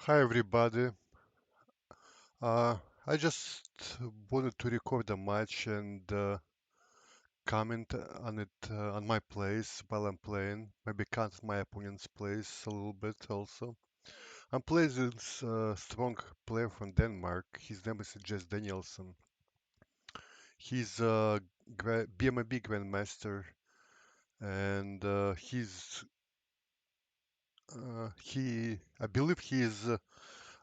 Hi everybody. Uh, I just wanted to record a match and comment on it on my plays while I'm playing. Maybe count my opponent's plays a little bit also. I'm playing this strong player from Denmark. His name is Jess Danielsen. He's a BMB Grandmaster, and I believe he is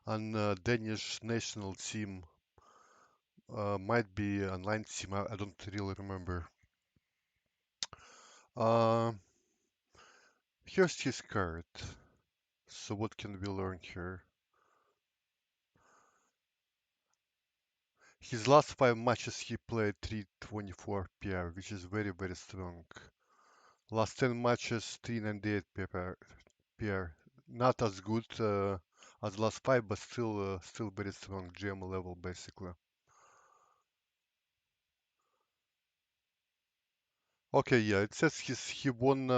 on Danish national team. Might be online team. I don't really remember. Uh, Here's his card. So what can we learn here? His last 5 matches he played 324 PR, which is very very strong. Last 10 matches 398 PR. Not as good as last five, but still very strong GM level basically. Okay, yeah, it says he won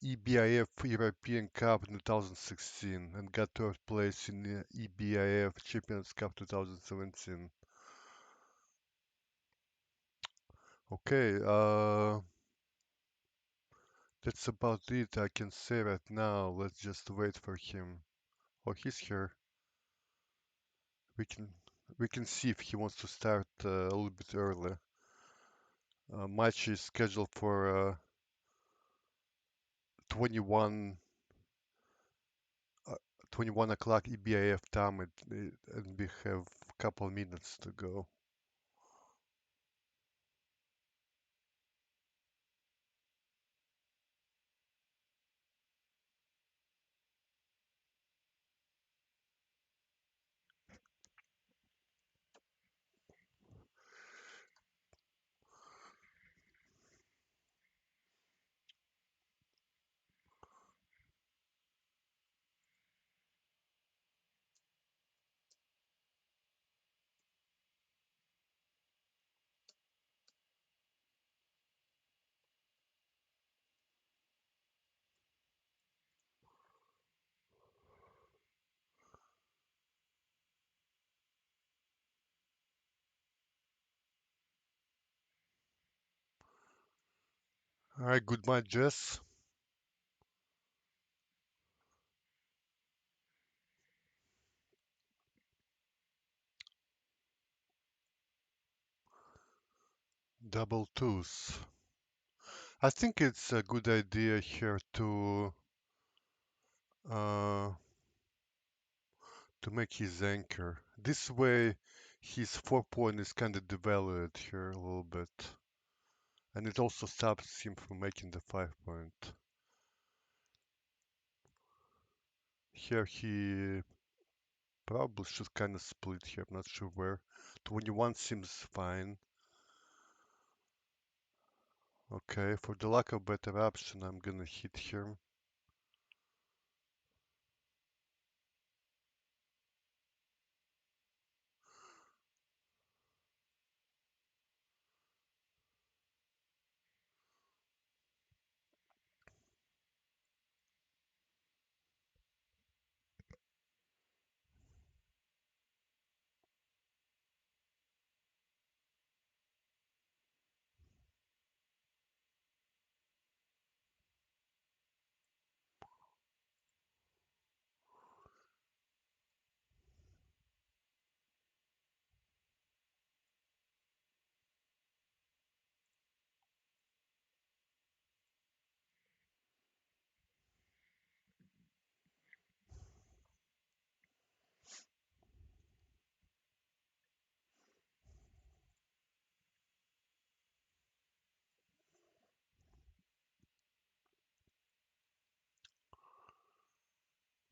EBIF European Cup in 2016 and got third place in the EBIF Champions Cup 2017. Okay, that's about it I can say right now. Let's just wait for him. Oh, he's here. We can we can see if he wants to start a little bit early. Match is scheduled for 21 uh, 21 o'clock EBIF time, and we have a couple minutes to go. All right, good match, Jess. Double twos. I think it's a good idea here uh, to make his anchor. This way, his 4 point is kind of devalued here a little bit, and it also stops him from making the 5 point. Here he probably should kind of split here. I'm not sure where. 21 seems fine. Okay, for the lack of better option, I'm gonna hit here.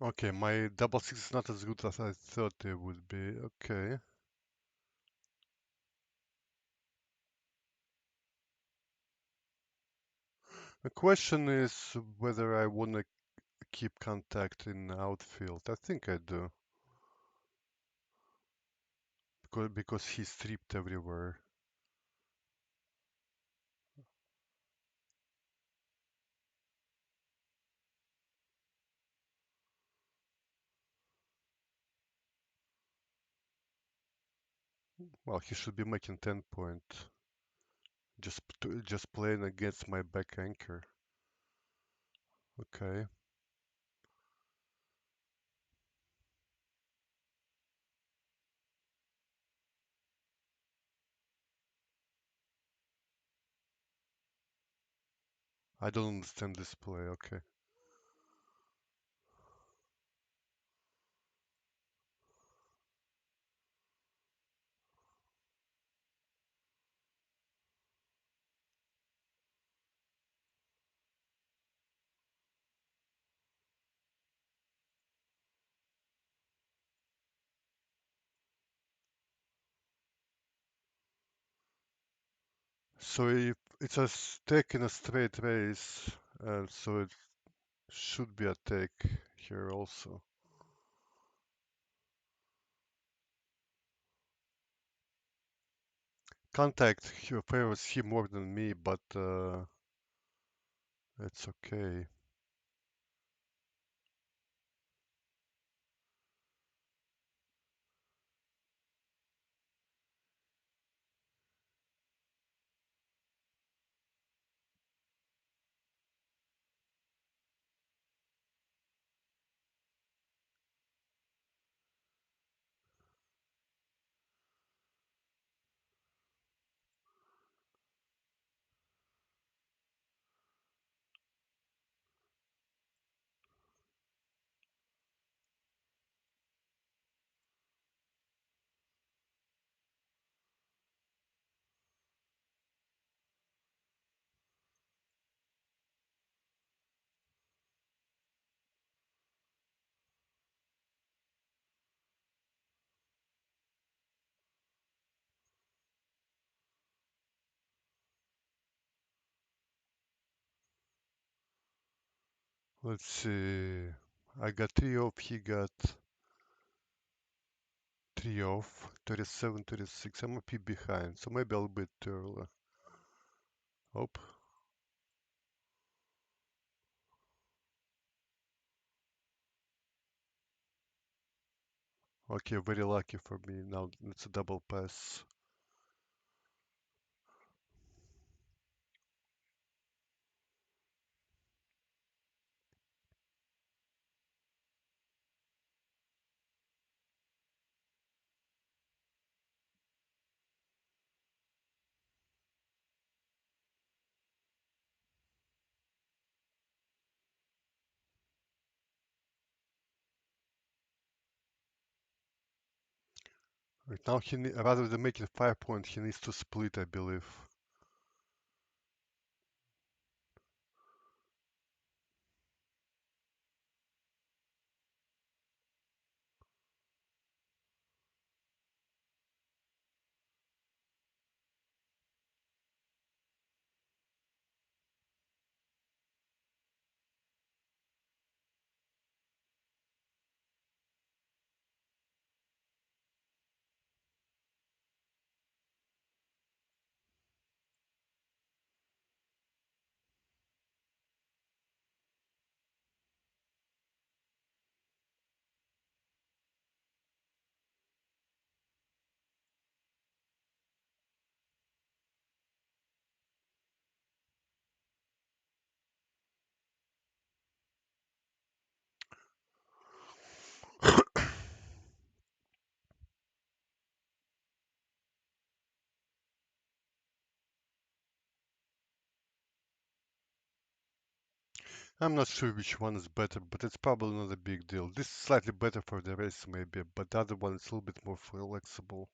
Okay, my double six is not as good as I thought it would be. Okay. The question is whether I want to keep contact in outfield. I think I do. Because he's tripped everywhere. Well, he should be making 10 point. Just playing against my back anchor. Okay. I don't understand this play. Okay. So if it's a take in a straight race, so it should be a take here also. Contact favors him more than me, but it's okay. Let's see. I got 3 off, he got 3 off, 37, 36. I'm a bit behind, so maybe I'll bit early. Oh, okay, very lucky for me. Now it's a double pass. Right now, rather than making 5 points, he needs to split, I believe. I'm not sure which one is better, but it's probably not a big deal. This is slightly better for the race, maybe, but the other one is a little bit more flexible.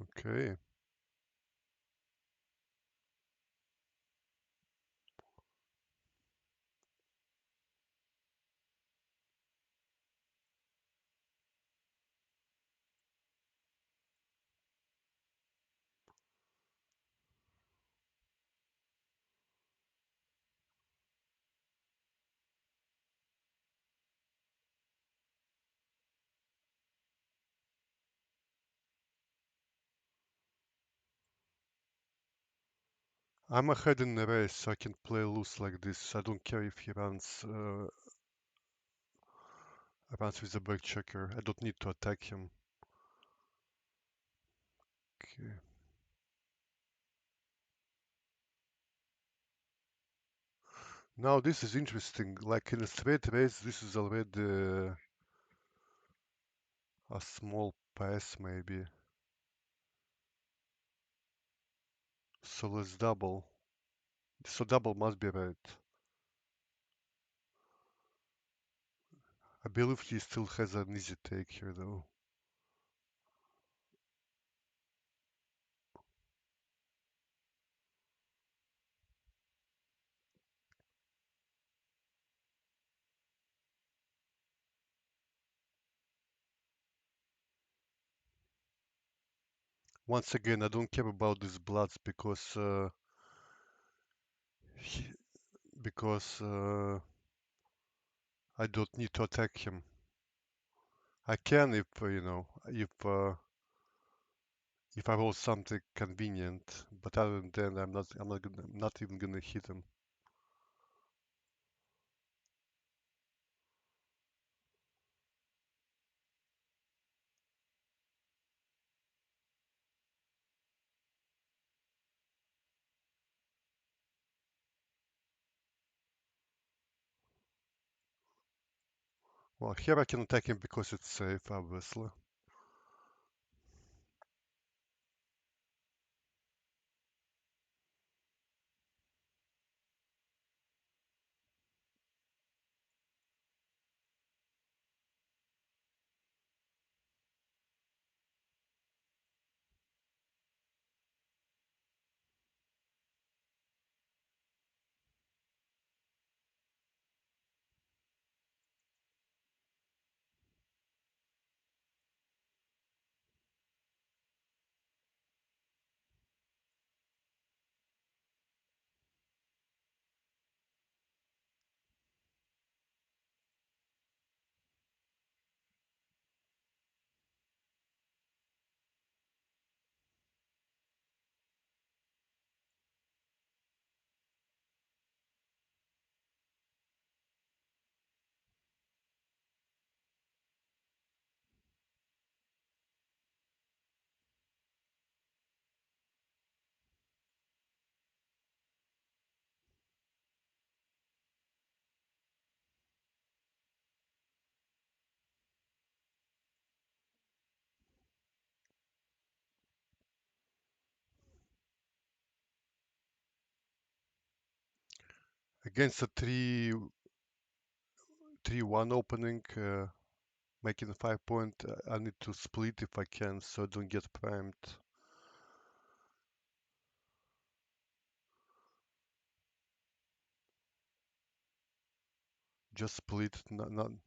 Okay. I'm ahead in the race, so I can play loose like this. I don't care if he runs with a back checker. I don't need to attack him. Okay. Now this is interesting. Like in a straight race, this is already a small pass maybe. So let's double. So double must be right. I believe he still has an easy take here though. Once again, I don't care about these bloods he, because I don't need to attack him. I can if I roll something convenient, but other than that, I'm not even gonna hit him. Well, here I can attack him because it's safe, obviously. Against a 3-1 opening, making a 5 point, I need to split if I can, so I don't get primed. Just split, don't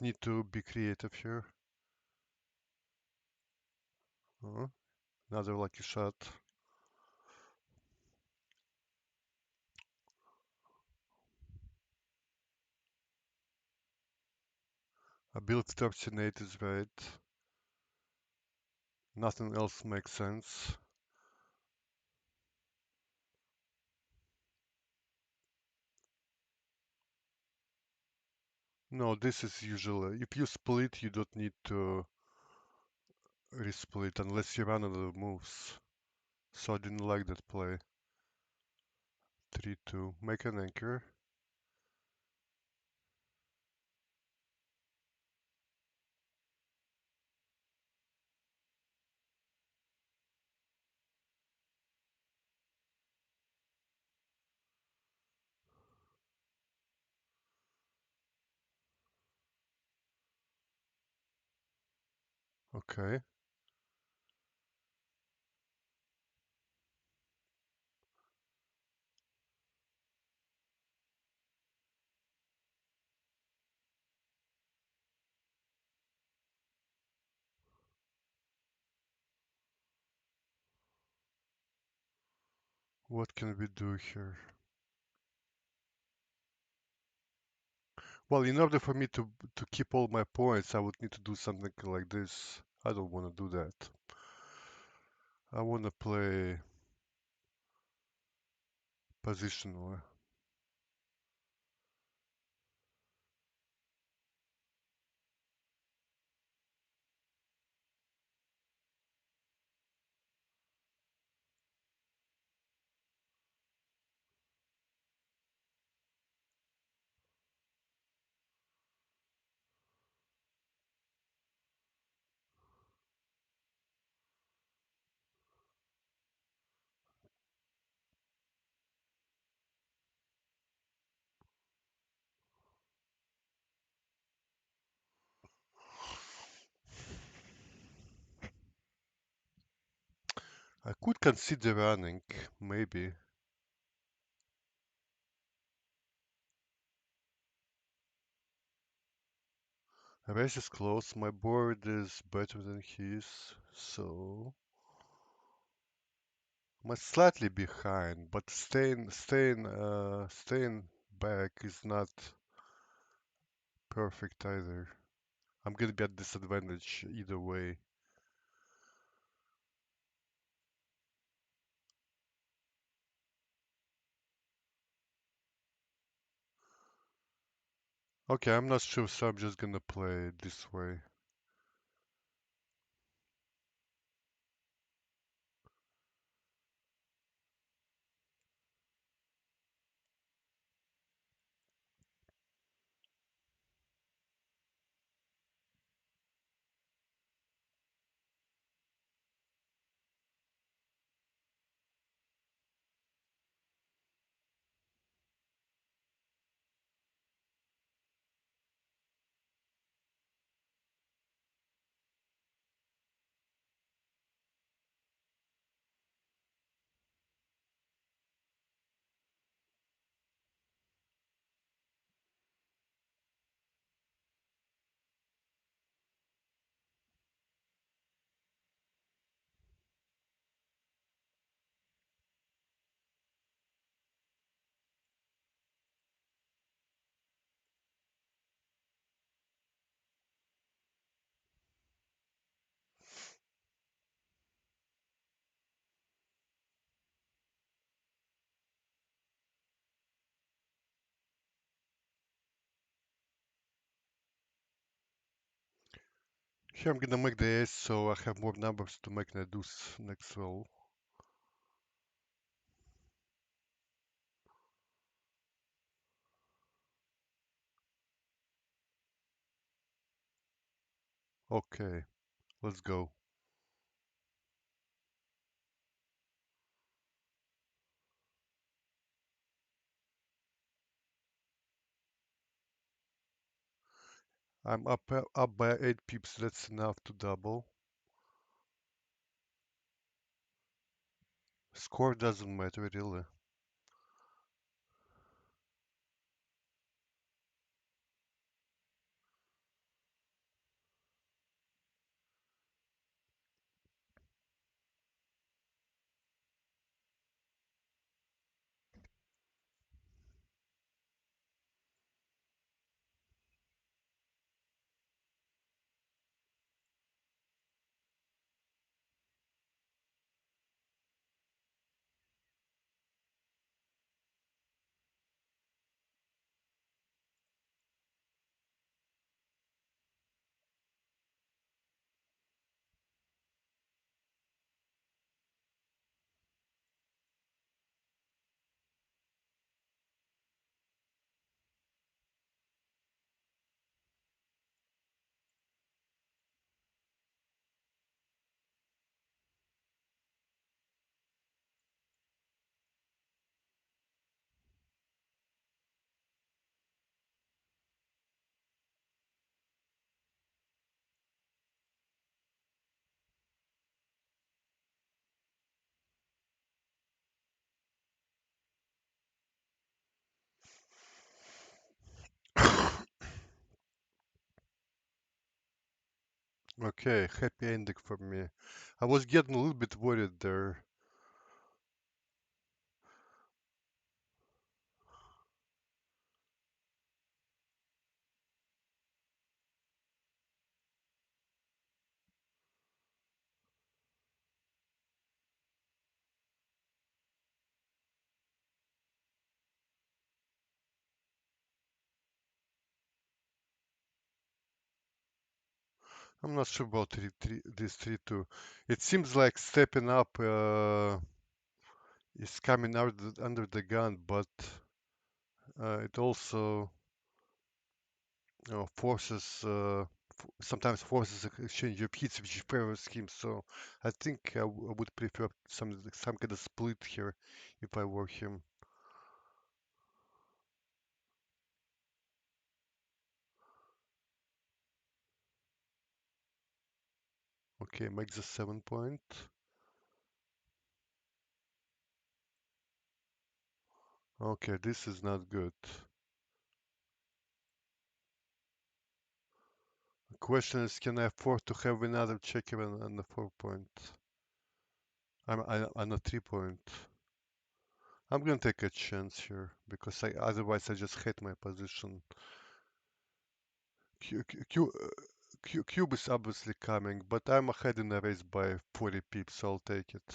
need to be creative here. Another lucky shot. I believe 13-8 is right. Nothing else makes sense. No, this is usually, if you split, you don't need to resplit unless you run out of moves. So I didn't like that play. 3-2. Make an anchor. Okay. What can we do here? Well, in order for me to keep all my points, I would need to do something like this. I don't want to do that. I want to play positionally. I could consider running, maybe. Race is close. My board is better than his, so I'm slightly behind. But staying back is not perfect either. I'm gonna be at disadvantage either way. Okay, I'm not sure, so I'm just gonna play it this way. Here I'm gonna make the ace, so I have more numbers to make the deuce next roll. Okay, let's go. I'm up by 8 pips. That's enough to double. Score doesn't matter really. Okay, happy ending for me. I was getting a little bit worried there. I'm not sure about this 3-2. It seems like stepping up is coming out under the gun, but it also forces sometimes forces exchange of hits which favors him. So I think I would prefer some kind of split here if I were him. Okay, makes a 7 point. Okay, this is not good. The question is, can I afford to have another check even on the 4 point? I'm on a 3 point. I'm gonna take a chance here because otherwise I just hate my position. Cube is obviously coming, but I'm ahead in the race by 40 pips, so I'll take it.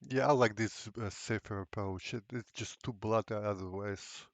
Yeah, I like this safer approach. It's just too bloody otherwise.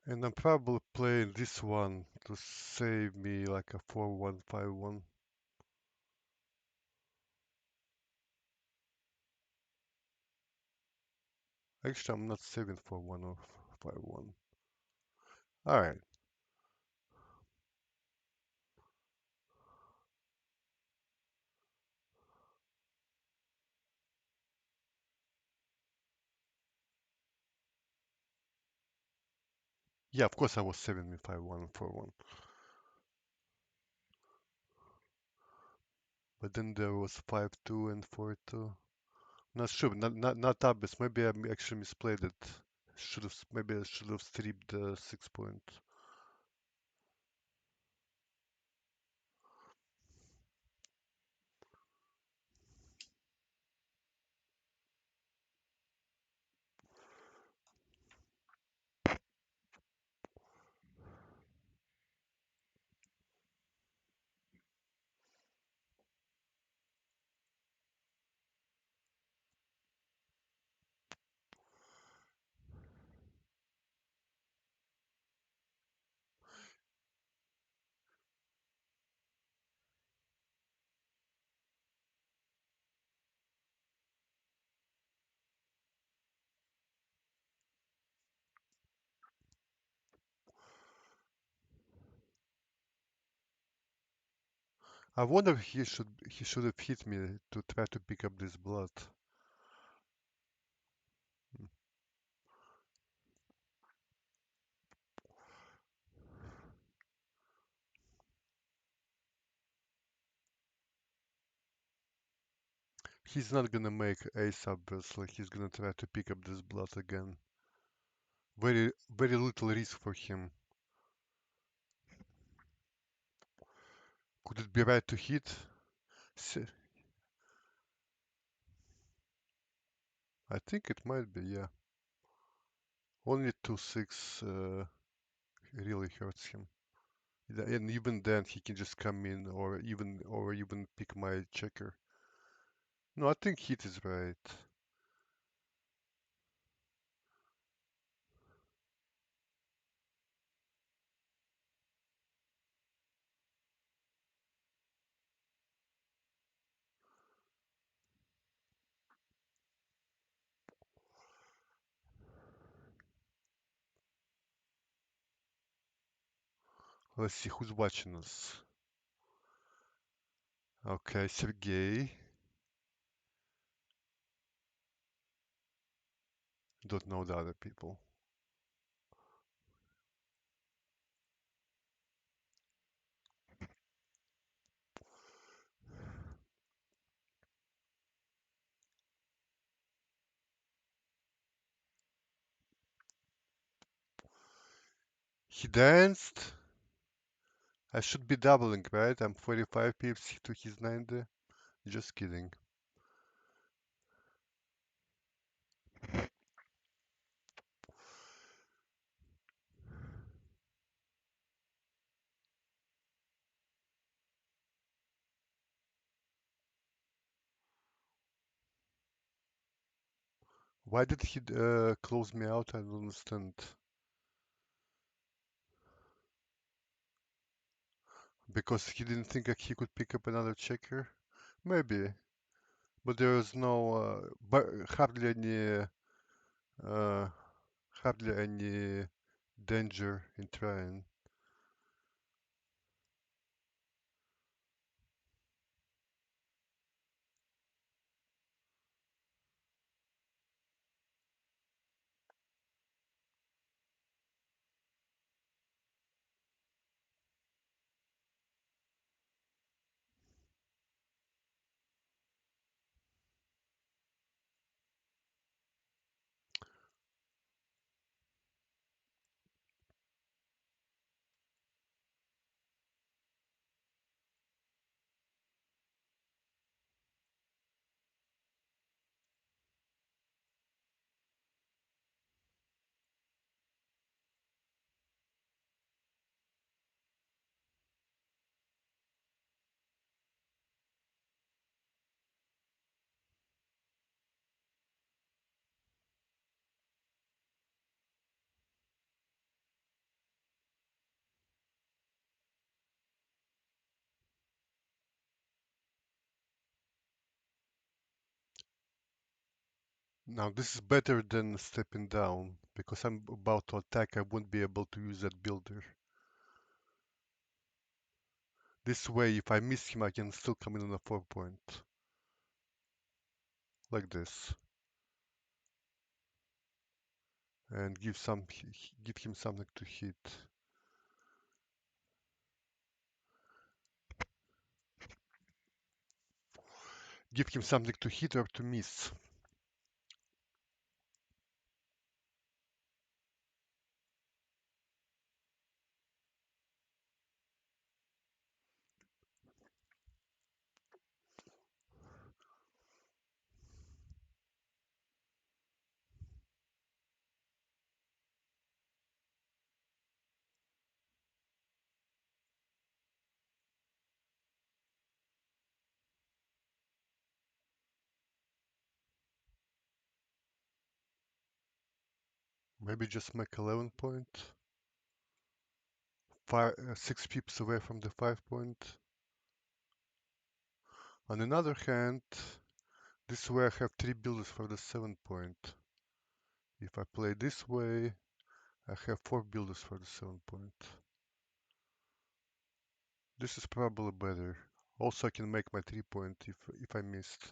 And I'm probably playing this one to save me like a 4-1, 5-1. Actually, I'm not saving for 1 or 5-1. Alright. Yeah, of course I was saving me 5-1 and 4-1. But then there was 5-2 and 4-2. Not sure, not obvious. Maybe I actually misplayed it. Maybe I should have stripped the 6 point. I wonder if he should have hit me to try to pick up this blood. He's not gonna make ace obviously. He's gonna try to pick up this blood again. Very very little risk for him. Could it be right to hit? S- I think it might be, yeah. Only 2-6 really hurts him. And even then, he can just come in or even pick my checker. No, I think hit is right. Let's see who's watching us. Okay, Sergey. Don't know the other people. He danced. I should be doubling, right? I'm 45 pips to his 90. Just kidding. Why did he close me out? I don't understand. Because he didn't think that he could pick up another checker? Maybe. But there was no, uh, hardly any danger in trying. Now this is better than stepping down, because I'm about to attack, I won't be able to use that builder. This way, if I miss him, I can still come in on a 4 point. Like this. And give him something to hit. Give him something to hit or to miss. Maybe just make 11 point. 6 pips away from the 5 point. On another hand, this way I have 3 builders for the 7 point. If I play this way, I have 4 builders for the 7 point. This is probably better. Also, I can make my 3 point if I missed.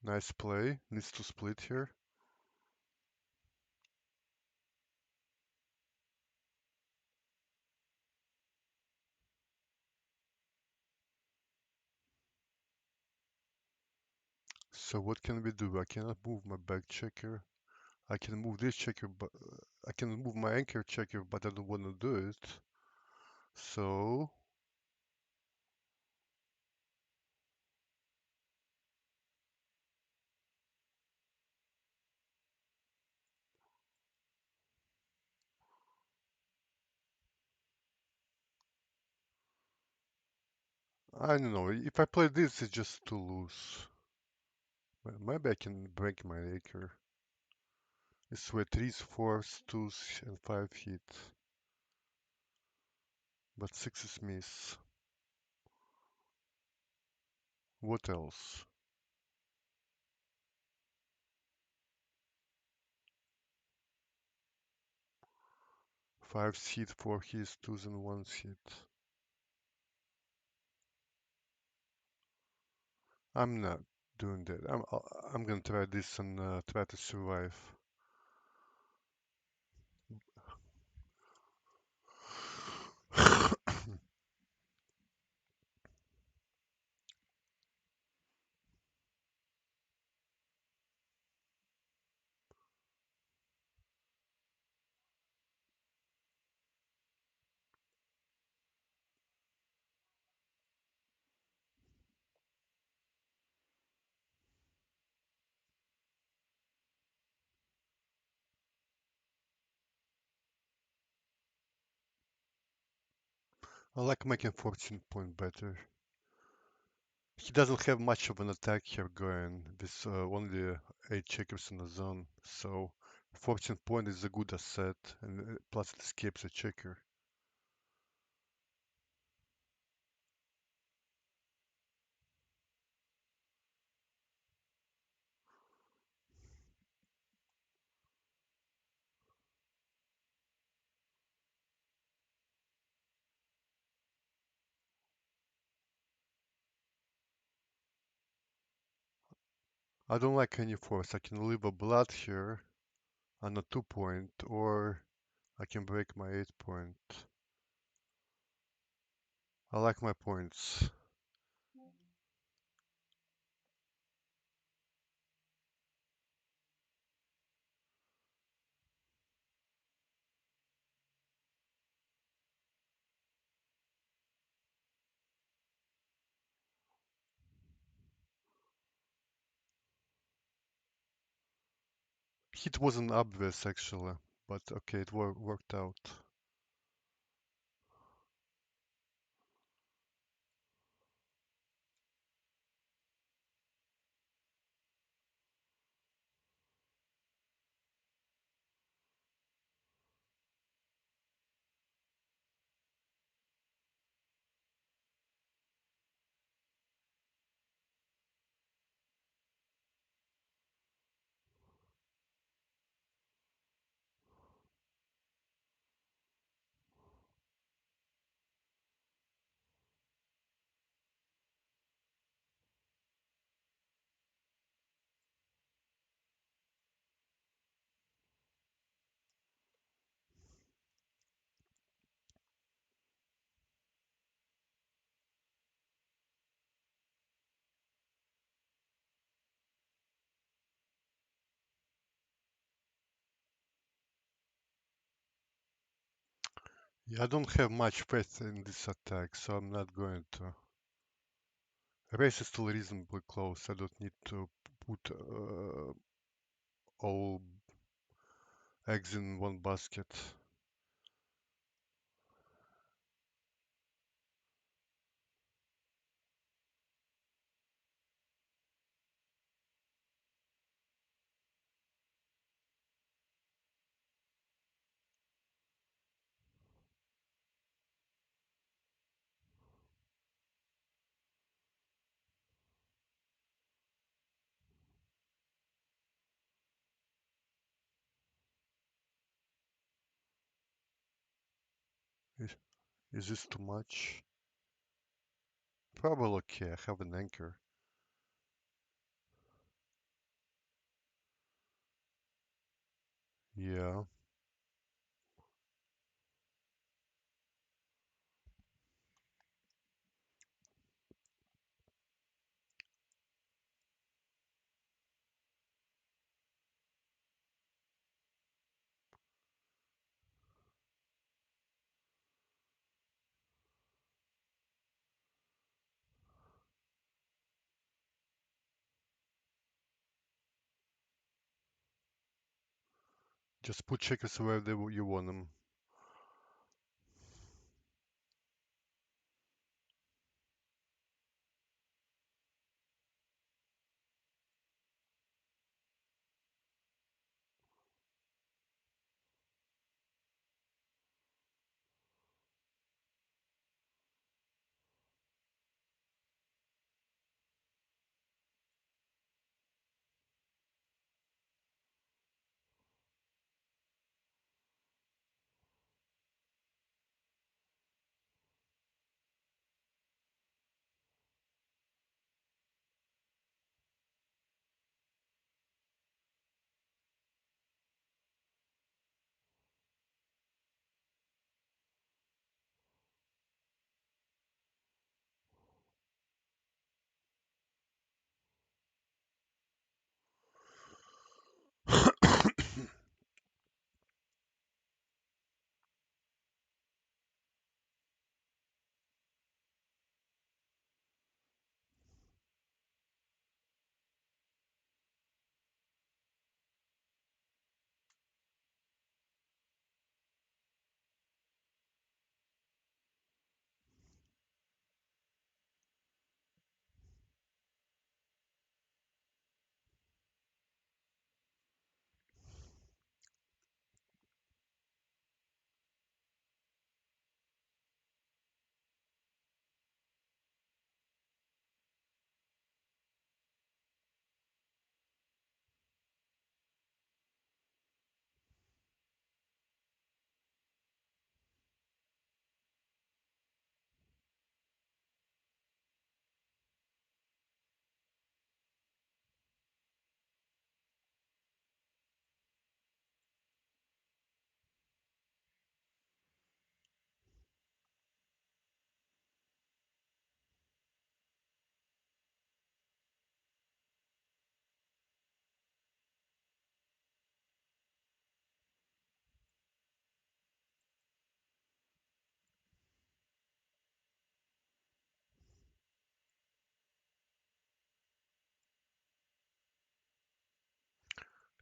Nice play. Needs to split here. So what can we do? I cannot move my back checker. I can move this checker, but I can move my anchor checker, but I don't want to do it. So I don't know. If I play this, it's just too loose. Maybe I can break my anchor. It's with 3s, 4s, 2s, and 5 hit. But 6 is miss. What else? 5 hit, 4 hits, 2s, and 1s hit. I'm not doing that. I'm gonna try this and try to survive. I like making 14 point better. He doesn't have much of an attack here going with only 8 checkers in the zone, so 14 point is a good asset, and plus it escapes a checker. I don't like any force. I can leave a blood here on a 2 point, or I can break my 8 point. I like my points. Hit wasn't obvious actually, but okay, it worked out. Yeah, I don't have much faith in this attack, so I'm not going to. Race is still reasonably close. I don't need to put all eggs in one basket. Is, is this too much? Probably okay. I have an anchor. Yeah. Just put checkers where you want them.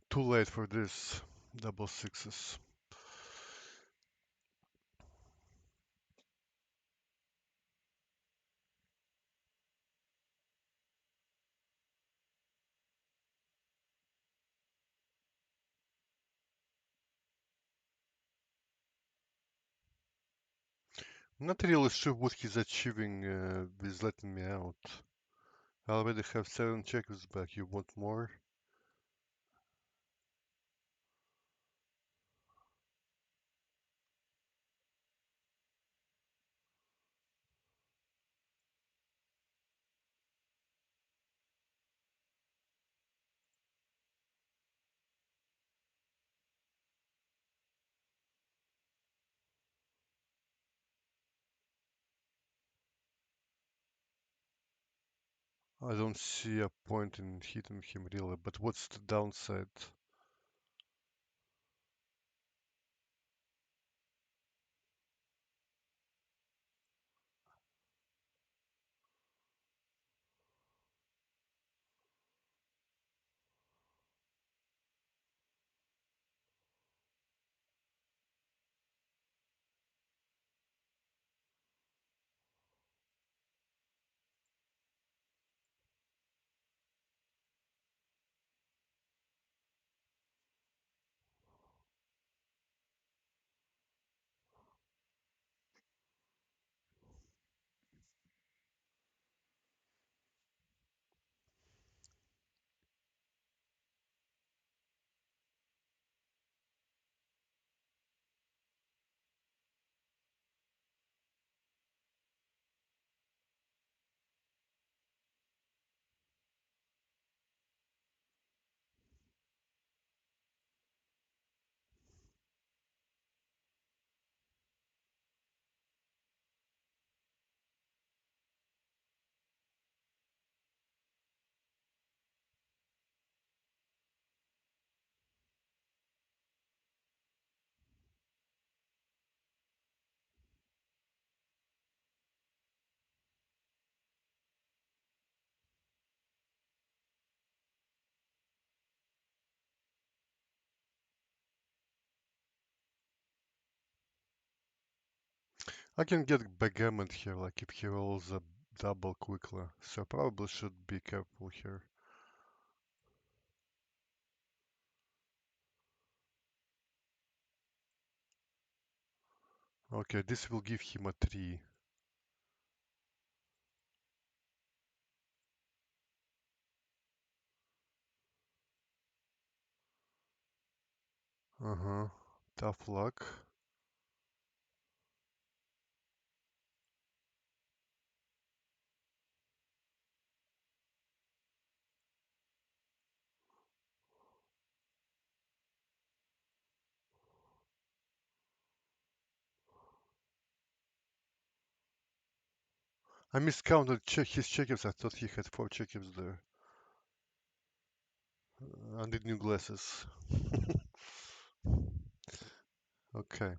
Too late for this. Double sixes. Not really sure what he's achieving with letting me out. I already have 7 checkers back. You want more? I don't see a point in hitting him really, but what's the downside? I can get backgammon here, like if he rolls a double quickly. So probably should be careful here. Okay, this will give him a 3. Uh-huh. Tough luck. I miscounted his check-ins. I thought he had 4 check-ins there. I need new glasses. Okay.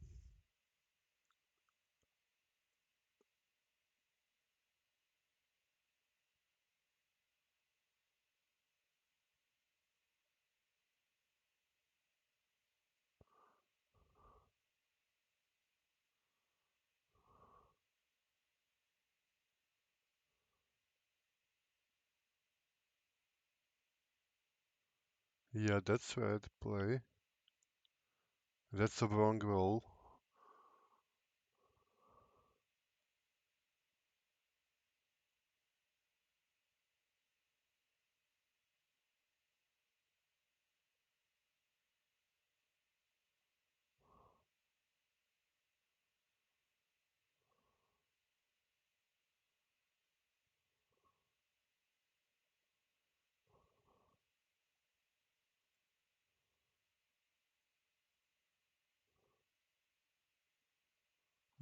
Yeah, that's right. Play. That's a wrong roll.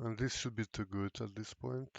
And this should be too good at this point.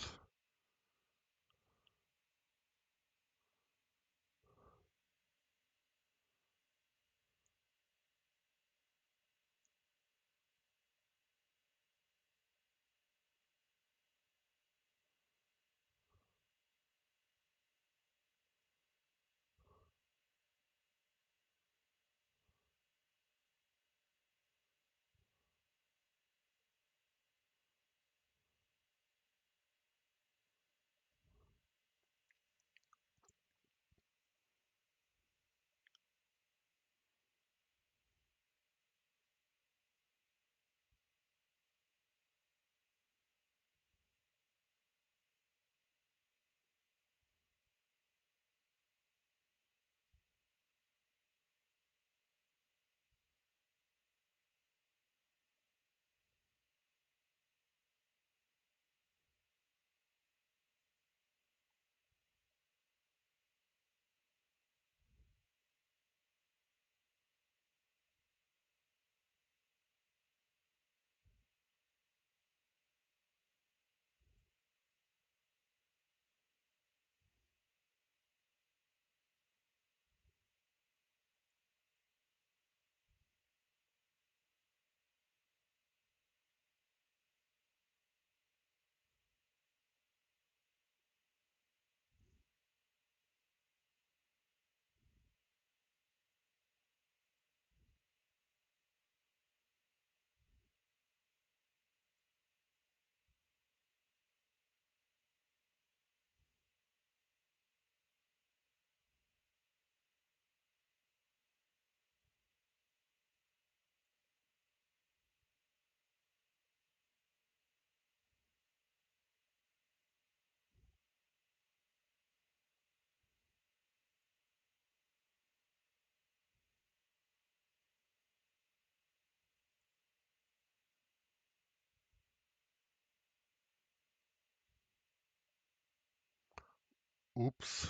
Oops.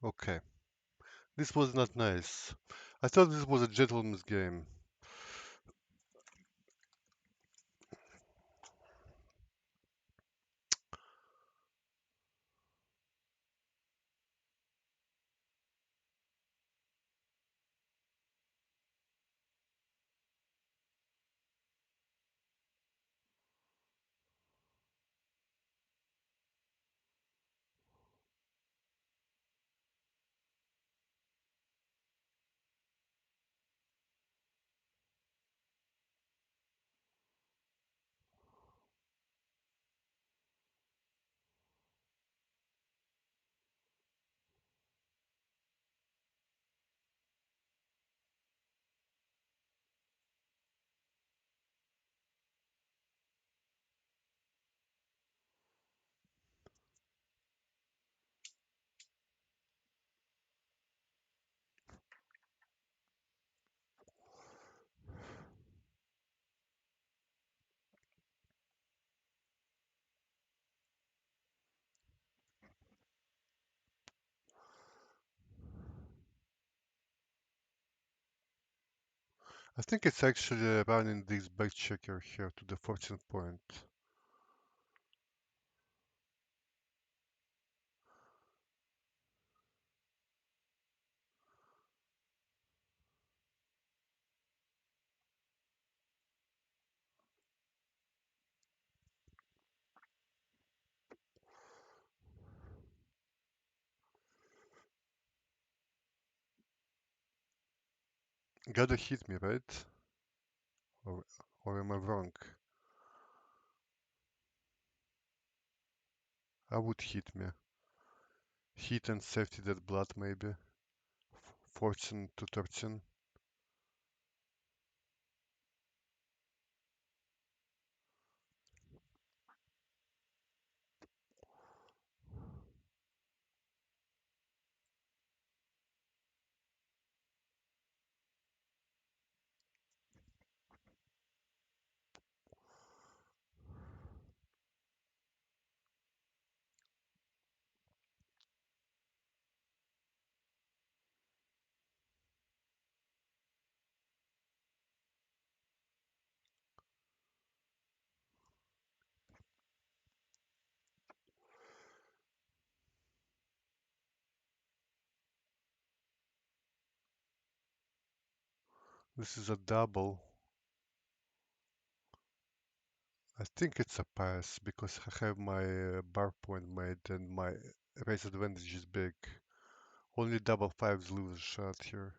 Okay. This was not nice. I thought this was a gentleman's game. I think it's actually running this back checker here to the 14 point. Gotta hit me, right? Or, or am I wrong? I would hit me. Hit and safety that blood maybe. 14 to 13. This is a double. I think it's a pass because I have my bar point made and my race advantage is big. Only double fives lose a shot here.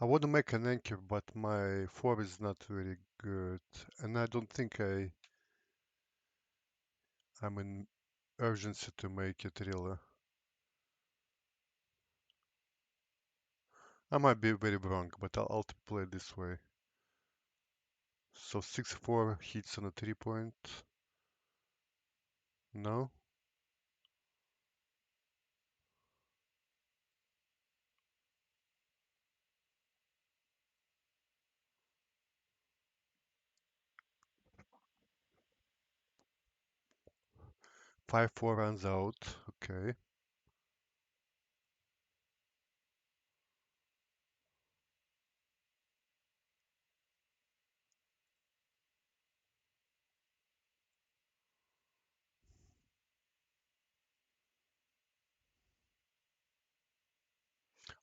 I want to make an anchor, but my form is not very good, and I don't think I'm in urgency to make it really. I might be very wrong, but I'll play it this way. So 6-4 hits on a 3 point. No? 5-4 runs out. Okay.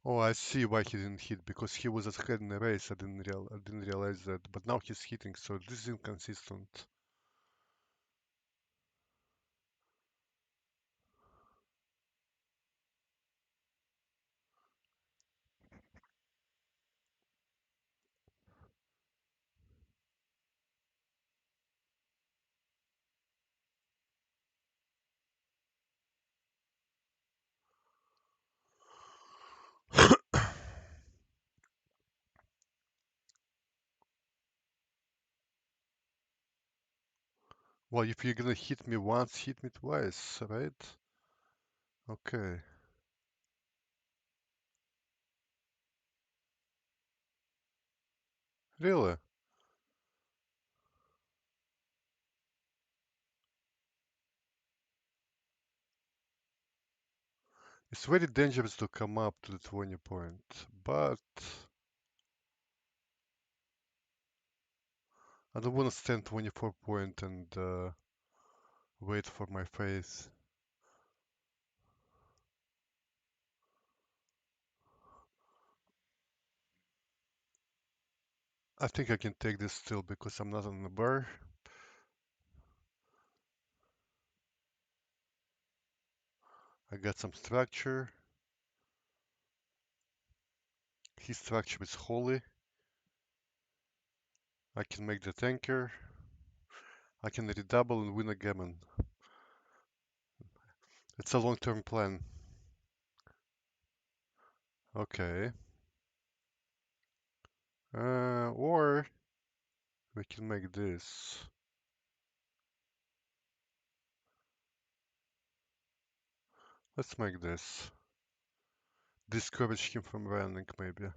Oh, I see why he didn't hit because he was ahead in the race. I didn't realize that. But now he's hitting, so this is inconsistent. Well, if you're gonna hit me once, hit me twice, right? Okay. Really? It's very dangerous to come up to the 20 point, but I don't want to stand 24 point and wait for my face. I think I can take this still because I'm not on the bar. I got some structure. His structure is holy. I can make the tanker. I can redouble and win a gammon. It's a long-term plan. Okay. Or we can make this. Let's make this. Discourage him from running, maybe.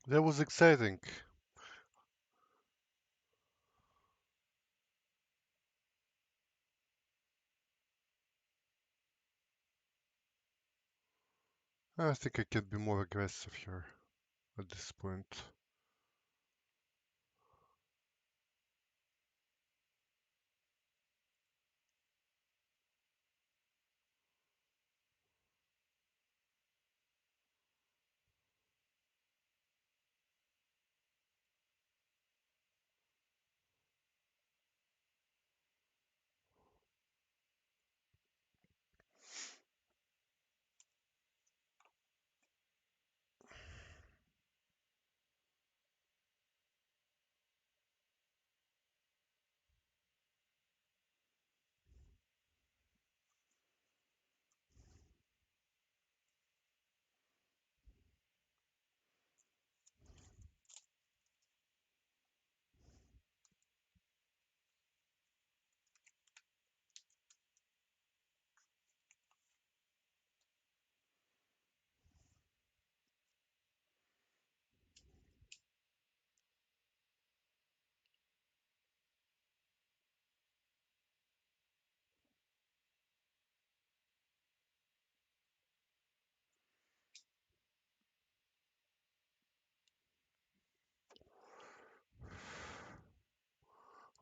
That was exciting. I think I can be more aggressive here at this point.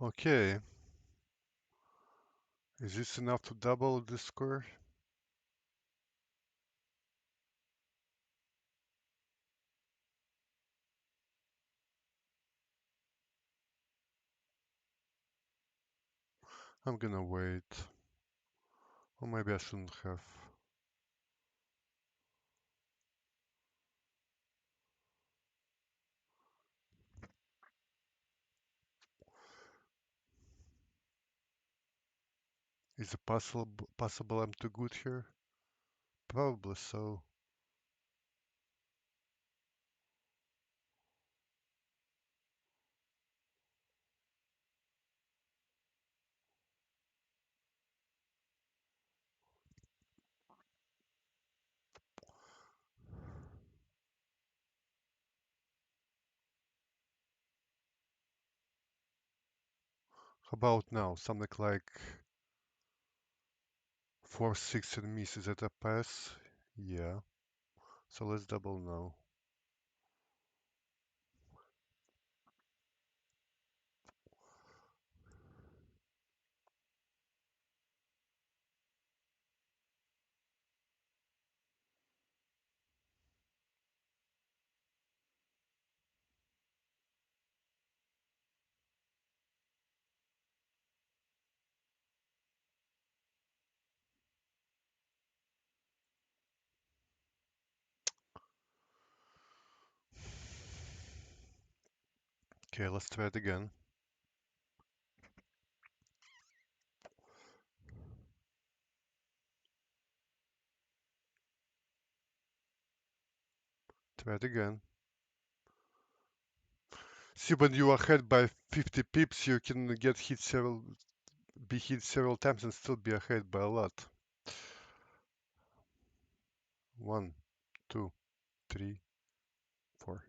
Okay, is this enough to double this score? I'm gonna wait. Or maybe I shouldn't have. Is it possible I'm too good here? Probably so. How about now? Something like 4-6 and miss. Is that a pass? Yeah. So let's double now. Okay, let's try it again. Try it again. See, when you are ahead by 50 pips, you can be hit several times and still be ahead by a lot. 1, 2, 3, 4.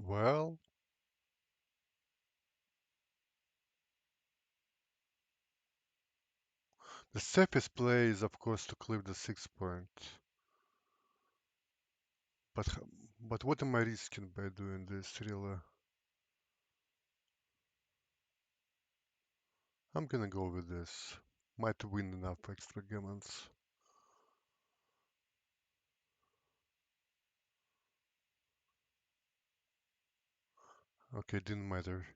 Well, the safest play is of course to clip the 6 point. But but what am I risking by doing this really? I'm gonna go with this. Might win enough extra gammons. Okay, didn't matter.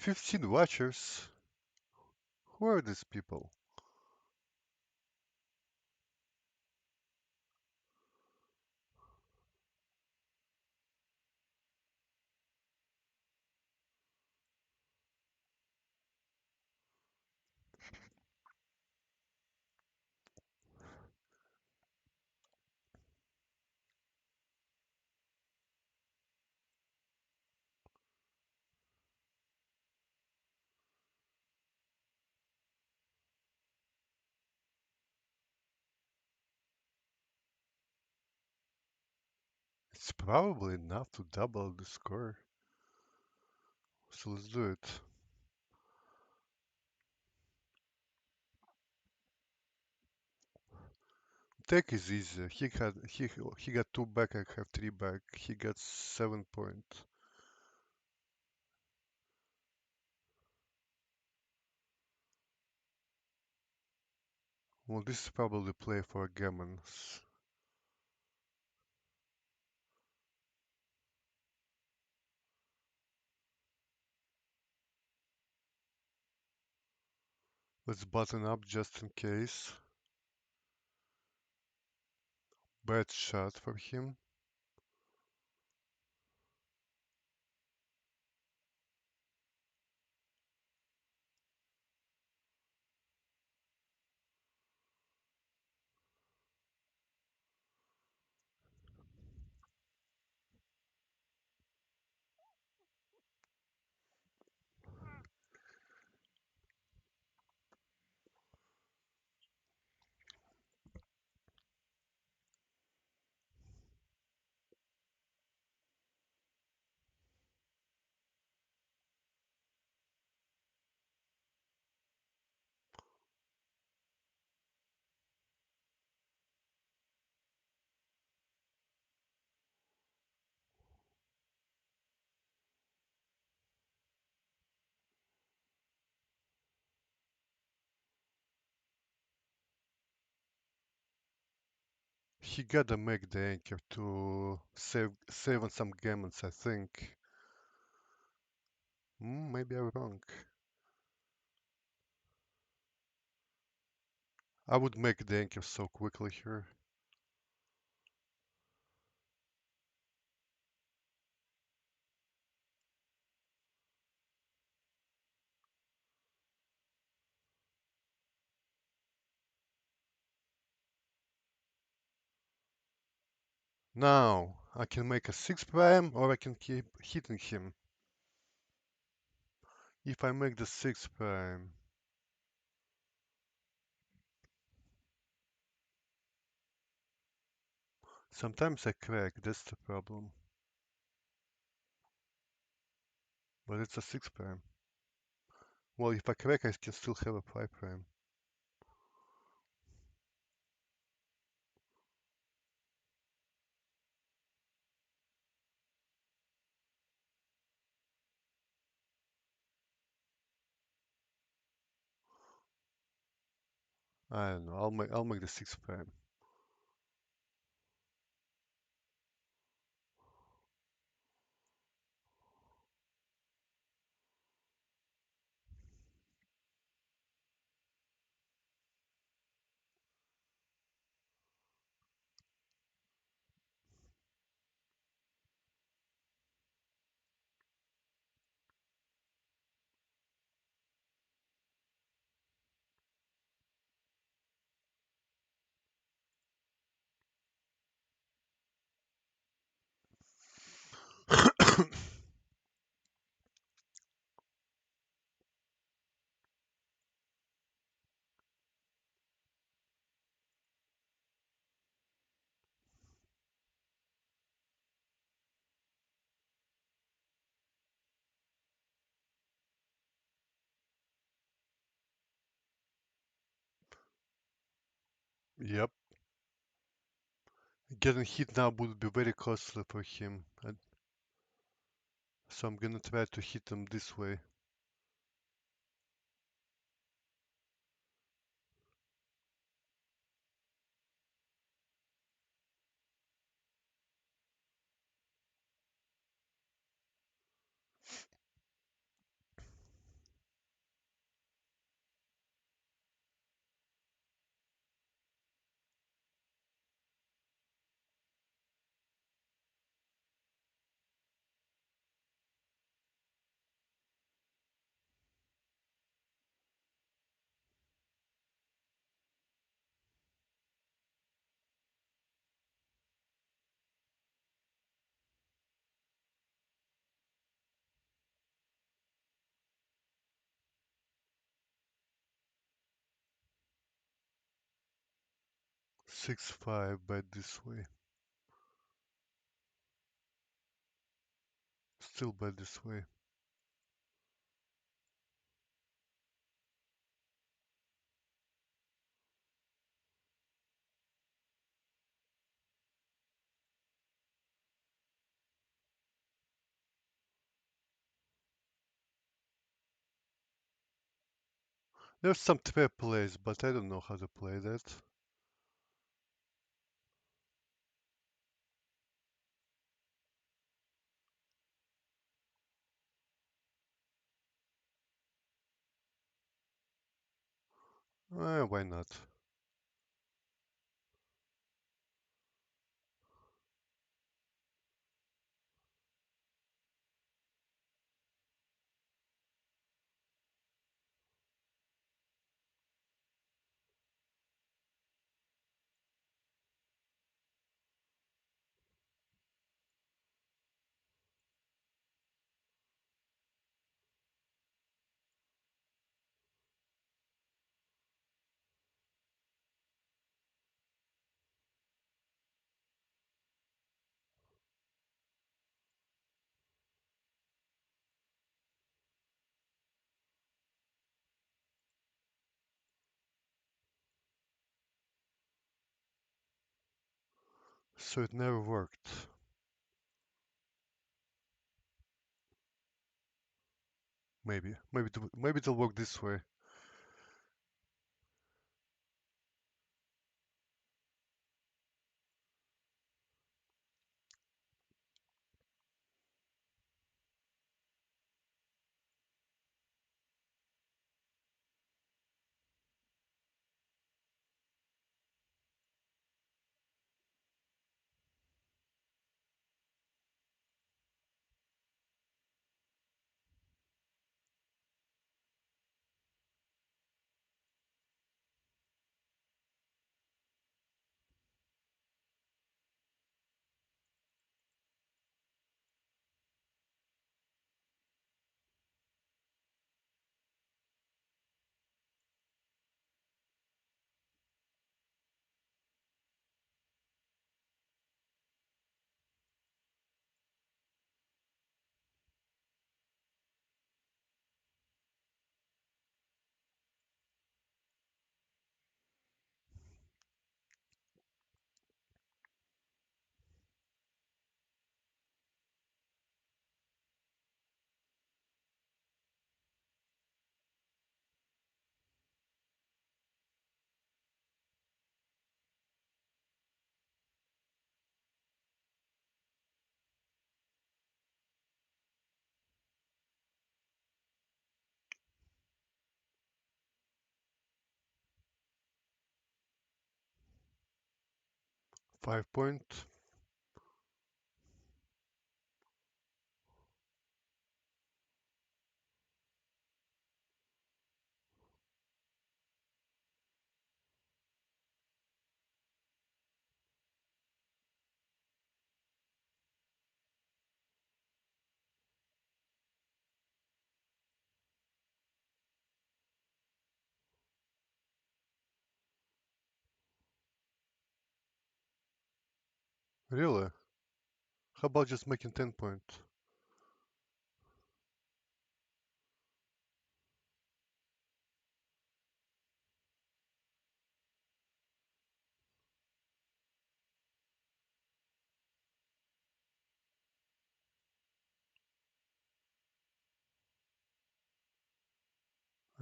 "15 watchers? Who are these people?" It's probably enough to double the score. So let's do it. Take is easy. He got 2 back, I have 3 back. He got 7 point. Well, this is probably play for gammons. Let's button up just in case. Bad shot for him. He gotta make the anchor to save on some gammons, I think. Maybe I'm wrong. I would make the anchor so quickly here. Now, I can make a 6 prime or I can keep hitting him. If I make the 6 prime, sometimes I crack, that's the problem. But it's a 6 prime. Well, if I crack, I can still have a 5 prime. I don't know, I'll make the 6 prime. Yep. Getting hit now would be very costly for him. So I'm gonna try to hit him this way. Six five bet this way. Still bet this way. There's some trap plays, but I don't know how to play that. Why not? So it never worked. Maybe it'll work this way. Five point. Really? How about just making 10 point?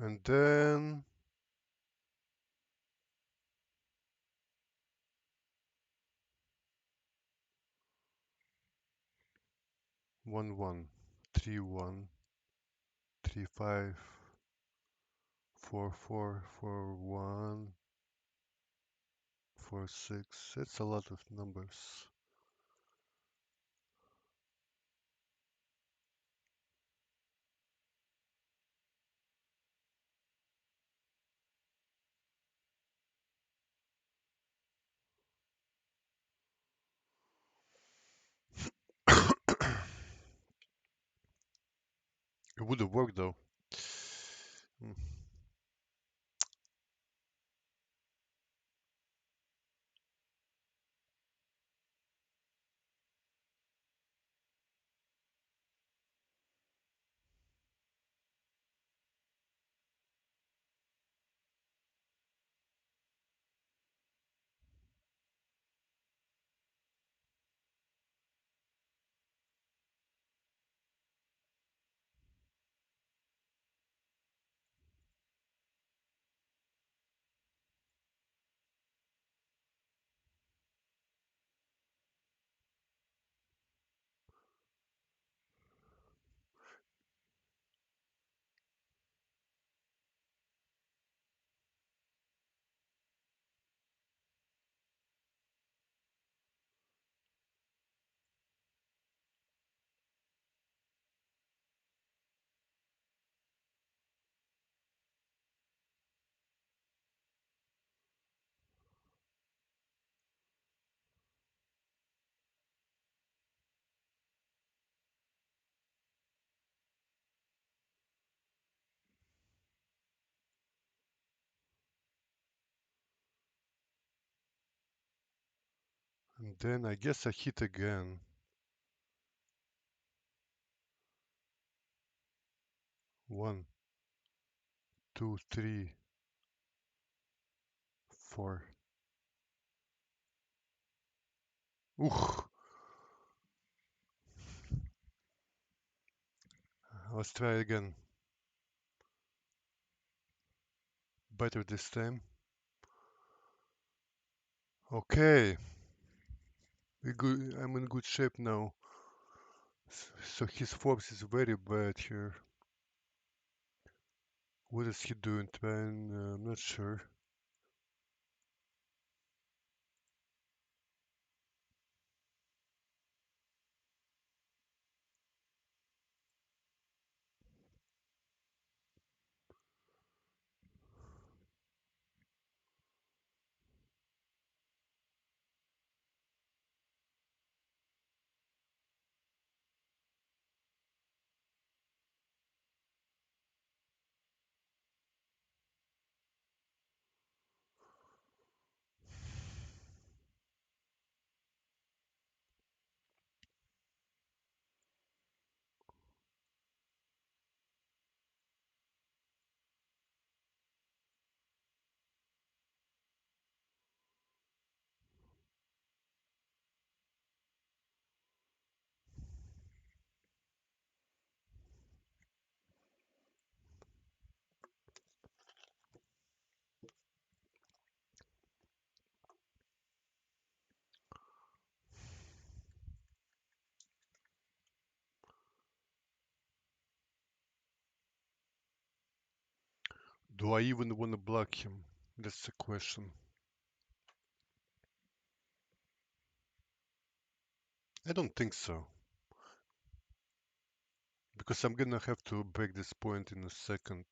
And then 1-1, 3-1, 3-5, 4-4, 4-1, 4-6. It's a lot of numbers. It would have worked though. Mm. And then I guess I hit again. 1, 2, 3, 4. Ooh. Let's try again. Better this time. Okay. I'm in good shape now. So his force is very bad here. What is he doing? I'm not sure. Do I even want to block him? That's the question. I don't think so. Because I'm gonna have to break this point in a second.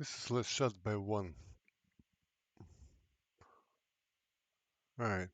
This is less shot by one. Alright.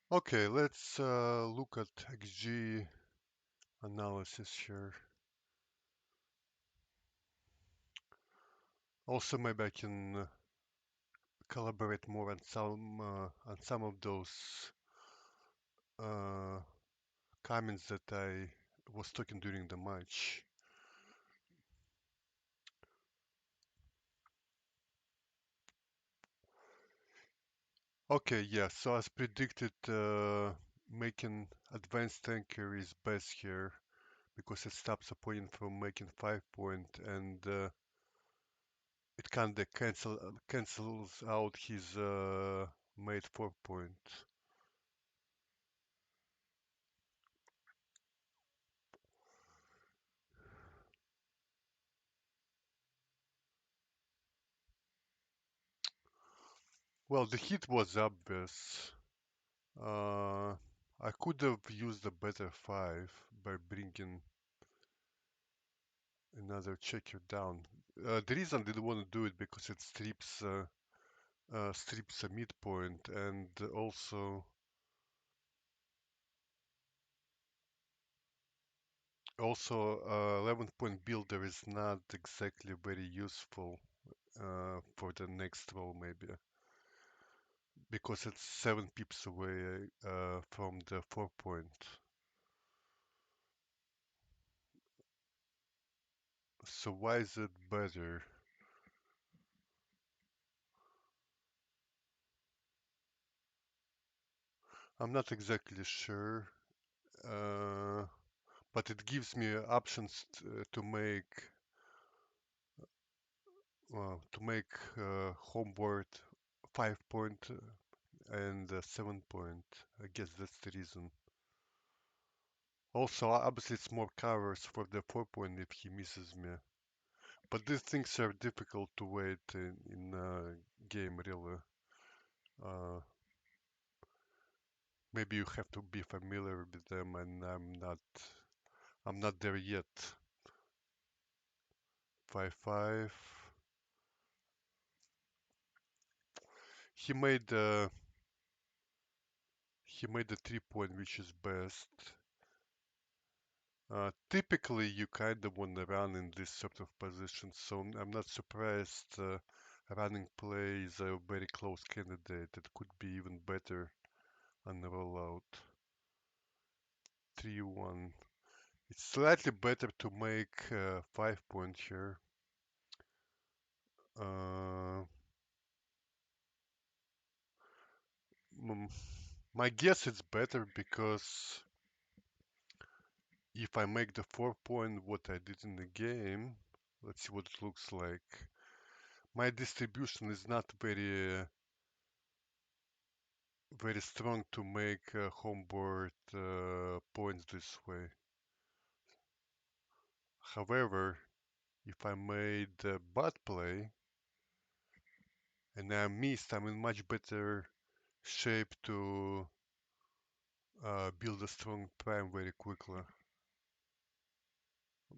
Okay, let's look at XG analysis here. Also, maybe I can collaborate more on some of those uh, comments that I was talking during the match. Okay, yeah, so as predicted, making advanced tanker is best here because it stops opponent from making 5 point and it kinda cancels out his made 4 point. Well, the hit was obvious. I could have used a better 5 by bringing another checker down. The reason I didn't want to do it because it strips a midpoint and also 11-point builder is not exactly very useful for the next roll maybe because it's 7 pips away from the 4 point. So why is it better? I'm not exactly sure, uh, but it gives me options to make homeboard 5 point and 7 point. I guess that's the reason. Also, obviously, it's more covers for the 4 point if he misses me. But these things are difficult to wait in game, really. Uh, Maybe you have to be familiar with them, and I'm not there yet. 5-5. He made he made the 3 point, which is best. Typically, you kind of want to run in this sort of position, so I'm not surprised running play is a very close candidate. It could be even better on the rollout. 3-1. It's slightly better to make 5 point here. Uh, mm, my guess it's better because if I make the 4 point what I did in the game, let's see what it looks like. My distribution is not very strong to make homeboard points this way. However, if I made a bad play and I missed, I'm in much better shape to build a strong prime very quickly.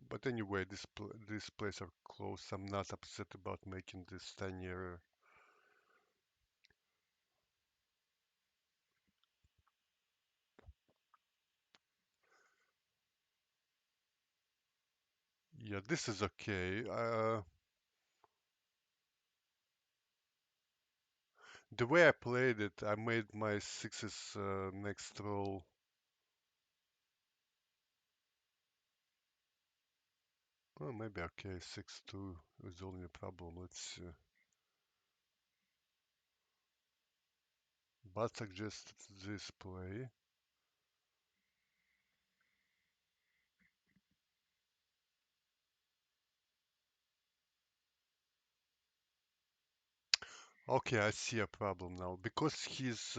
But anyway, these plays are close. I'm not upset about making this 10-year. Yeah, this is okay. The way I played it, I made my sixes next roll. Oh, maybe okay. 6-2 is the only problem. Let's see. But suggested this play. Okay, I see a problem now because he has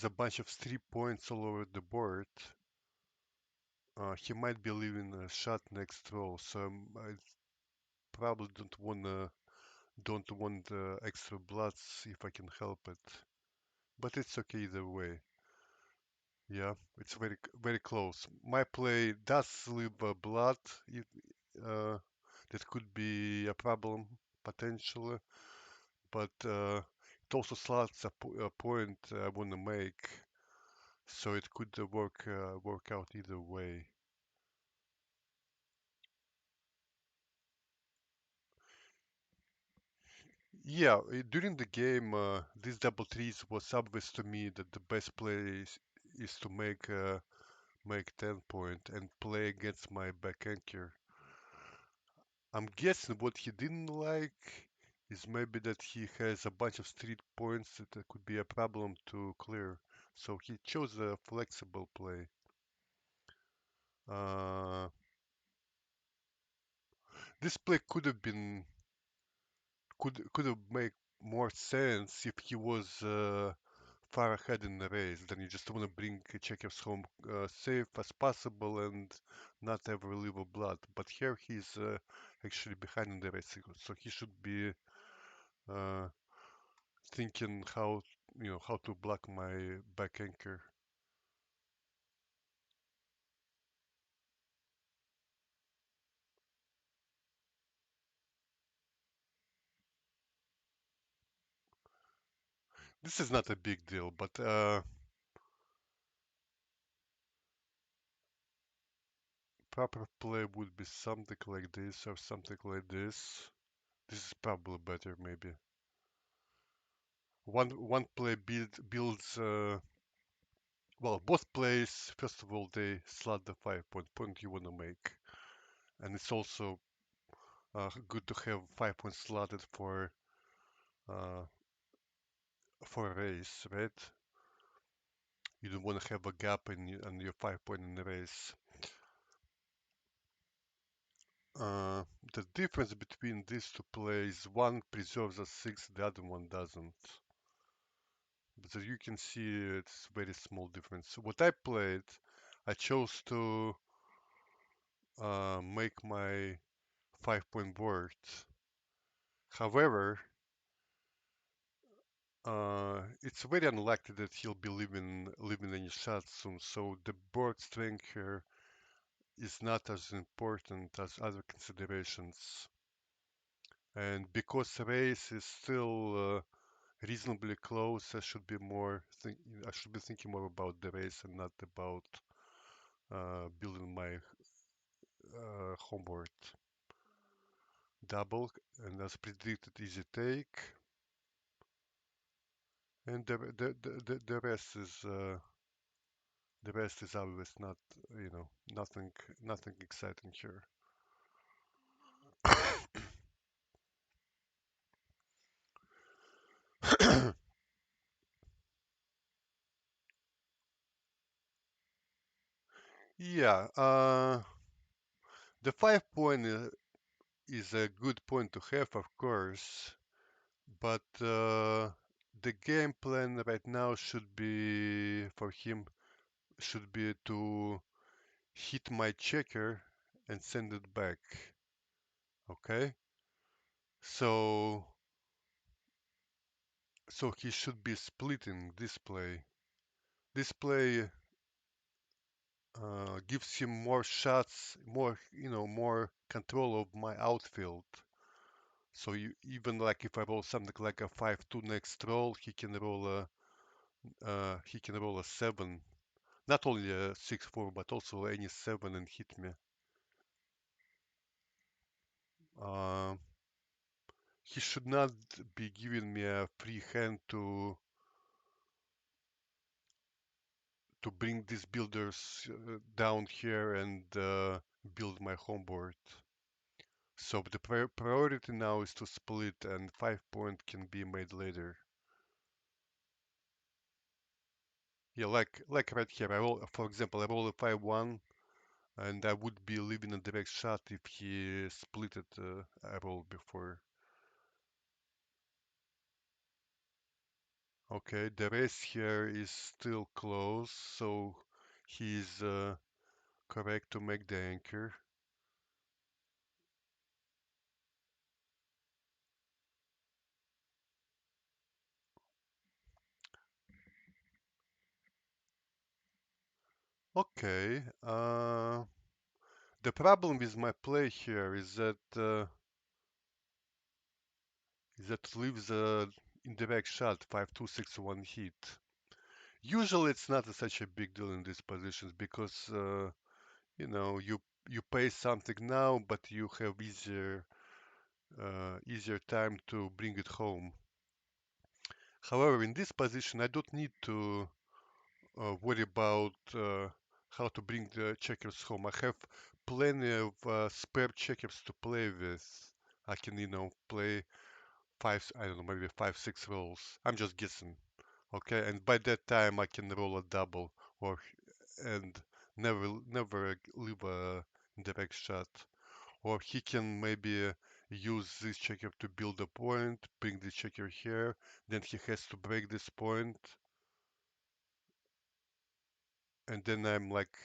a bunch of 3 points all over the board. He might be leaving a shot next roll, so I probably don't want extra bloods if I can help it. But it's okay either way. Yeah, it's very close. My play does leave a blood. If, uh, that could be a problem potentially, but it also slots a point I want to make, so it could work out either way. Yeah, during the game, this double threes was obvious to me that the best play is to make 10 point and play against my back anchor. I'm guessing what he didn't like is maybe that he has a bunch of street points that could be a problem to clear. So he chose a flexible play. Uh, this play could have made more sense if he was far ahead in the race. Then you just want to bring checkers home safe as possible and not ever leave a blood. But here he's actually behind in the race, so he should be uh, thinking how to block my back anchor. This is not a big deal, but proper play would be something like this or something like this. This is probably better, maybe. One play builds. Well, both plays. First of all, they slot the 5 point you want to make, and it's also good to have 5 points slotted uh, for a race, right? You don't want to have a gap on your 5 point in the race. Uh, the difference between these two plays, one preserves a 6, the other one doesn't. But as you can see, it's very small difference. What I played, I chose to make my 5 point board. However, it's very unlikely that he'll be leaving any shots soon. So the board strength here is not as important as other considerations. And because race is still reasonably close, I should be thinking more about the race and not about building my homeboard. Double, and as predicted, easy take, and the rest is always not, nothing exciting here. Yeah, the 5 point is a good point to have, of course, but the game plan right now should be for him should be to hit my checker and send it back. Okay, so he should be splitting this play. This play gives him more shots, more more control of my outfield. So even like if I roll something like a 5-2 next roll, he can roll a 7, not only a 6-4, but also any 7 and hit me. Uh, he should not be giving me a free hand to bring these builders down here and build my home board. So the priority now is to split, and 5 point can be made later. Yeah, like right here, for example, I roll a 5-1, and I would be leaving a direct shot if he split it. I rolled before. Okay, the race here is still close, so he's correct to make the anchor. Okay, the problem with my play here is that leaves a indirect shot 5-2-6-1 hit. Usually it's not such a big deal in these positions because you pay something now, but you have easier time to bring it home. However, in this position, I don't need to worry about how to bring the checkers home. I have plenty of spare checkers to play with. I can, play I don't know, maybe 5, 6 rolls. I'm just guessing. Okay, and by that time I can roll a double or and never leave a direct shot. Or he can maybe use this checker to build a point, bring the checker here, then he has to break this point, and then I'm like,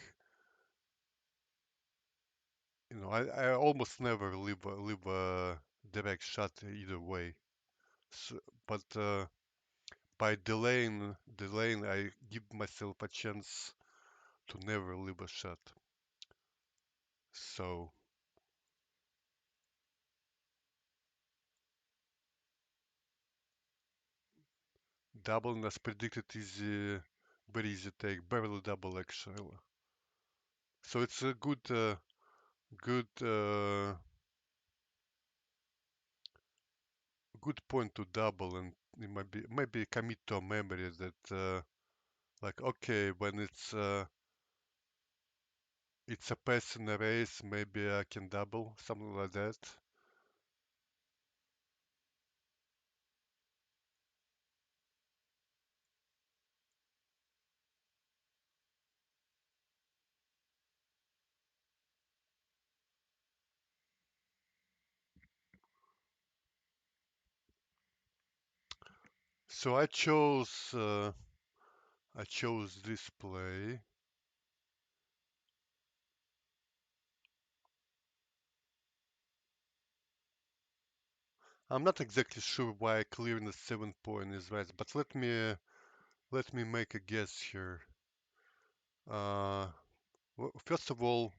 I almost never leave a direct shot either way. So, but by delaying, I give myself a chance to never leave a shot. So doubling as predicted is very easy take, barely double actually. So it's a good, good point to double, and it maybe commit to a memory that like okay, when it's a pass in a race, maybe I can double, something like that. So I chose this play. I'm not exactly sure why clearing the 7 point is right, but let me make a guess here. Uh, First of all,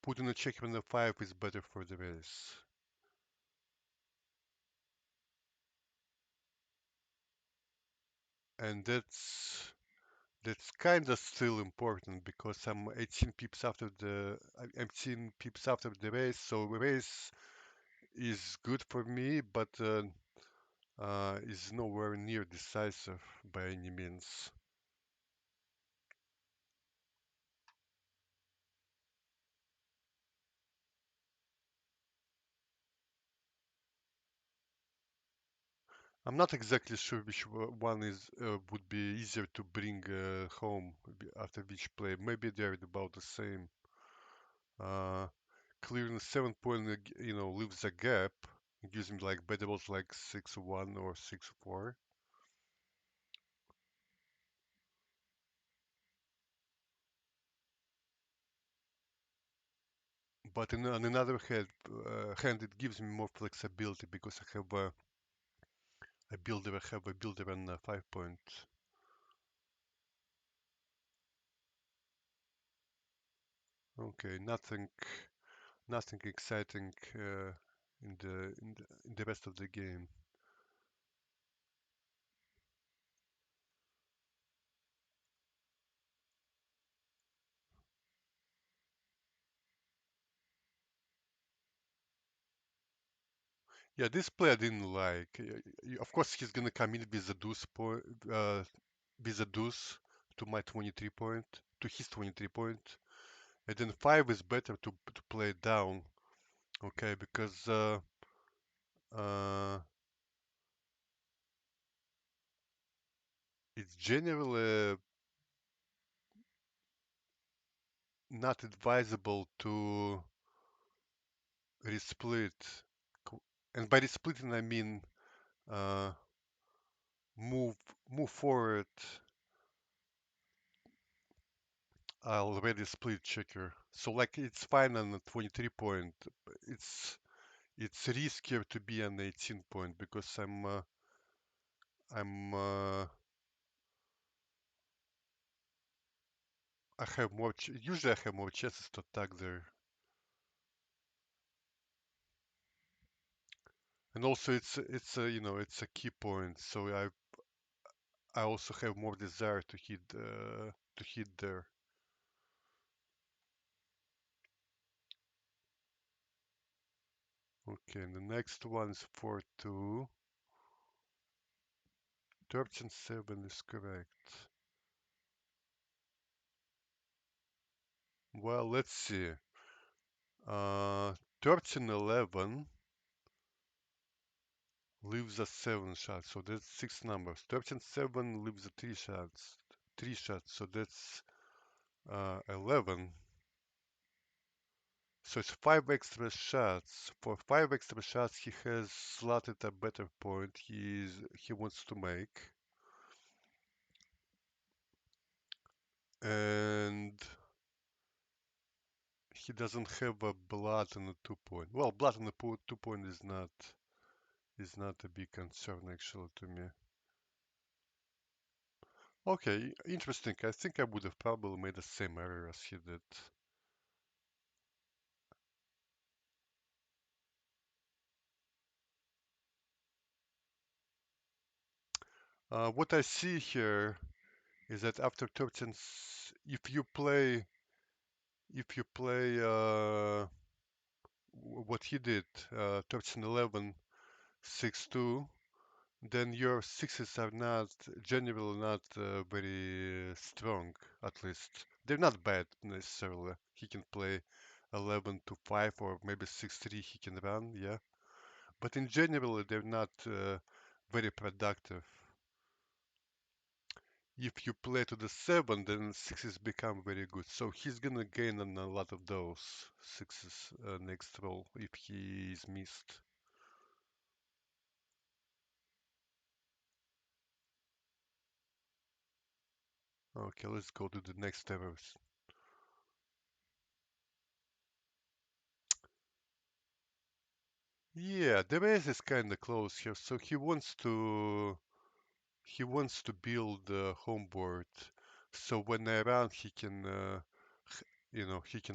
putting a checker on the 5 is better for the race. And that's kind of still important because I'm 18 pips after I'm 18 pips after the race, so the race is good for me, but is nowhere near decisive by any means. I'm not exactly sure which one is would be easier to bring home after which play. Maybe they're about the same. Uh, Clearing 7 point, leaves a gap. It gives me like better balls like 6-1 or 6-4. But on another hand, it gives me more flexibility because I have a builder. I have a builder on 5 point. Okay, nothing exciting in the rest of the game. Yeah, this play I didn't like. Of course, he's gonna come in with a deuce point, with a deuce to my 23 point, to his 23 point, and then five is better to play down. Okay, because uh, it's generally not advisable to resplit. And by resplitting, I mean uh, move move forward already split checker. So like it's fine on a 23 point. It's it's riskier to be on 18 point because I'm I have more usually I have more chances to attack there. And also it's a it's a key point, so I also have more desire to hit there. Okay, and the next one is 4-2. 13-7 is correct. Well, let's see. 13-11 leaves us 7 shots, so that's six numbers. 13-7 leaves us three shots, so that's 11. So it's five extra shots. For five extra shots, he has slotted a better point he wants to make. And he doesn't have a blood on the 2 point. Well, blood on the 2 point is not a big concern actually to me. Okay, interesting. I think I would have probably made the same error as he did. What I see here is that after 13, if you play what he did, 13-11, 6-2, then your sixes are not generally not very strong. At least they're not bad necessarily. He can play 11-5 or maybe 6-3. He can run, yeah. But in general, they're not very productive. If you play to the 7, then sixes become very good. So he's gonna gain on a lot of those sixes next roll if he is missed. Okay, let's go to the next errors. Yeah, the race is kind of close here. So he wants to build a home board. So when I run, he can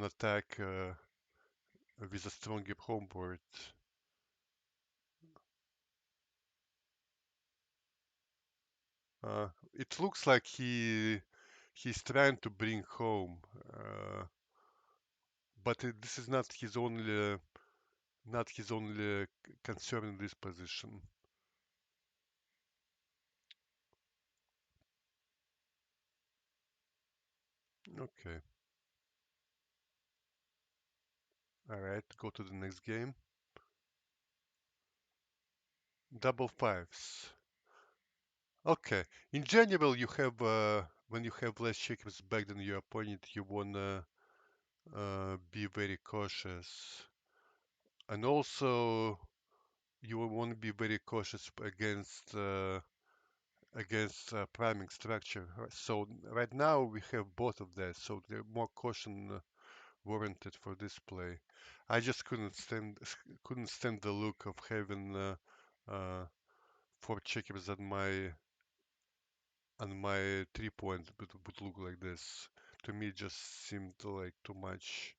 attack with a stronger home board. It looks like he's trying to bring home, uh, but this is not his only concern in this position. Okay, all right, go to the next game. Double fives. Okay, in general, you have when you have less checkers back than your opponent, you wanna be very cautious, and also you want to be very cautious against priming structure. So right now we have both of that, so the more caution warranted for this play. I just couldn't stand the look of having uh, four checkers on my 3 point would look like this. To me, it just seemed like too much.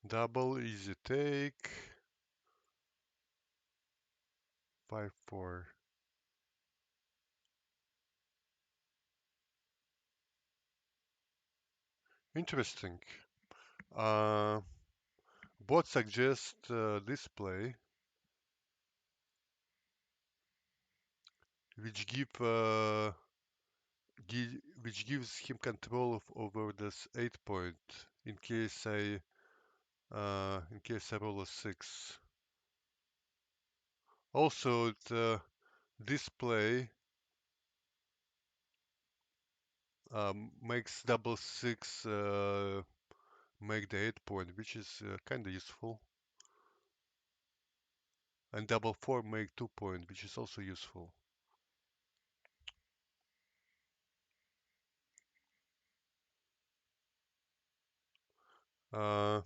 Double, easy take. 5-4. Interesting. Uh, both suggest this play, which which gives him control over this 8 point in case I roll a 6. Also, this play makes double 6 make the 8 point, which is kind of useful, and double 4 make 2 point, which is also useful. Uh,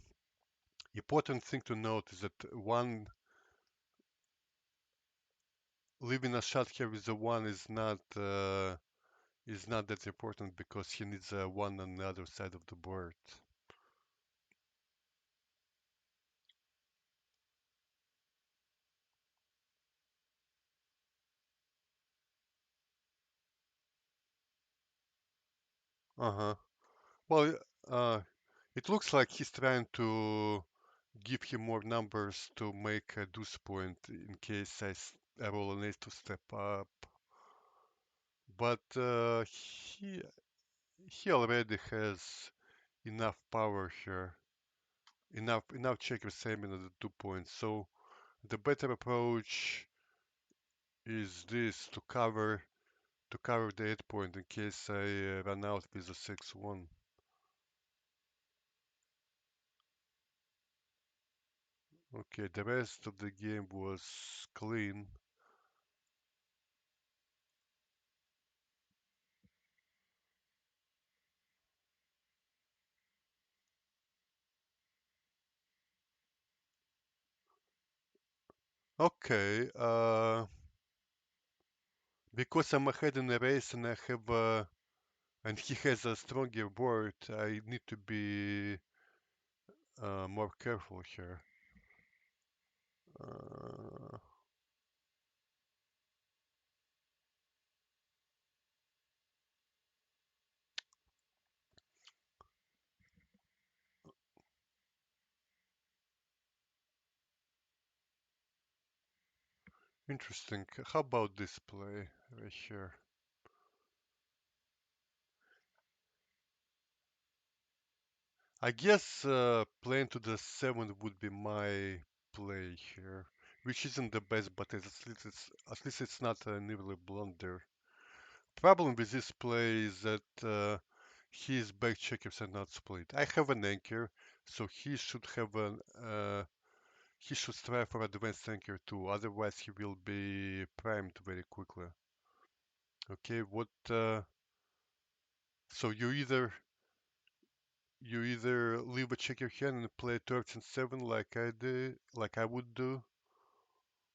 Important thing to note is that one leaving a shot here with a 1 is not that important because he needs a 1 on the other side of the board. Uh-huh. Well, it looks like he's trying to give him more numbers to make a deuce point in case I roll an ace to step up. But he already has enough power here, enough checkers aiming at the 2 points. So the better approach is this to cover the 8 point in case I run out with a 6-1. Okay, the rest of the game was clean. Okay, because I'm ahead in the race and and he has a stronger board, I need to be more careful here. Uh, Interesting. How about this play right here? I guess playing to the 7 would be my play here, which isn't the best, but at least it's not an early blunder. Problem with this play is that his back checkers are not split. I have an anchor, so he should strive for advanced anchor too. Otherwise, he will be primed very quickly. Okay, so you either leave a checker hand and play 13-7 like I would do,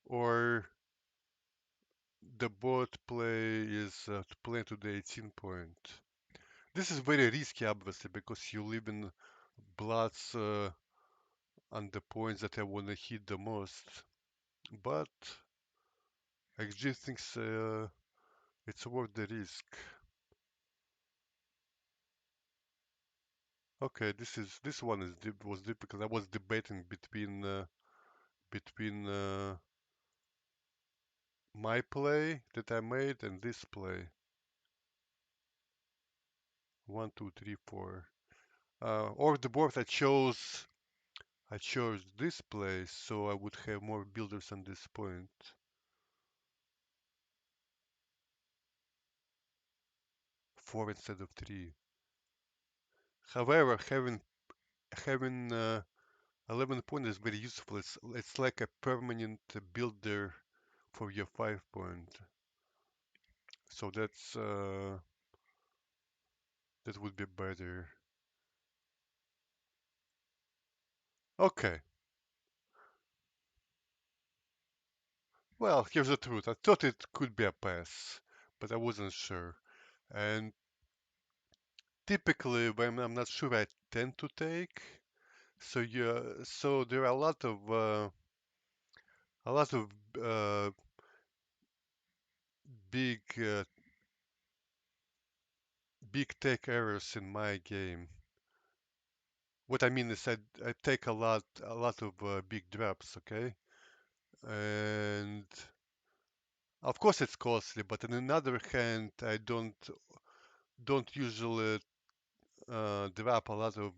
or the board play is to play to the 18 point. This is very risky, obviously, because you live in bloods on the points that I want to hit the most. But XG thinks it's worth the risk. Okay, this one was difficult. I was debating between my play that I made and this play. 1, 2, 3, 4. Or the board I chose this play, so I would have more builders on this point. 4 instead of 3. However, having 11 point is very useful. It's like a permanent builder for your 5 point. So that would be better. Okay. Well, here's the truth. I thought it could be a pass, but I wasn't sure. And typically, when I'm not sure, I tend to take. So yeah, so there are a lot of uh, big big take errors in my game. What I mean is I take a lot of big drops, okay? And of course it's costly, but on the other hand, I don't usually drop a lot of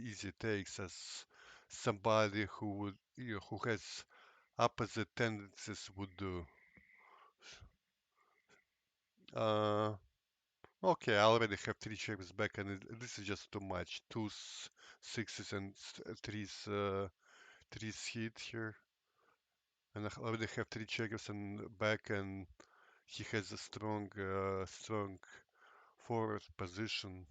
easy takes as somebody who would who has opposite tendencies would do. Uh, okay, I already have three checkers back, and this is just too much. Sixes and threes hit here, and I already have three checkers and back, and he has a strong forward position.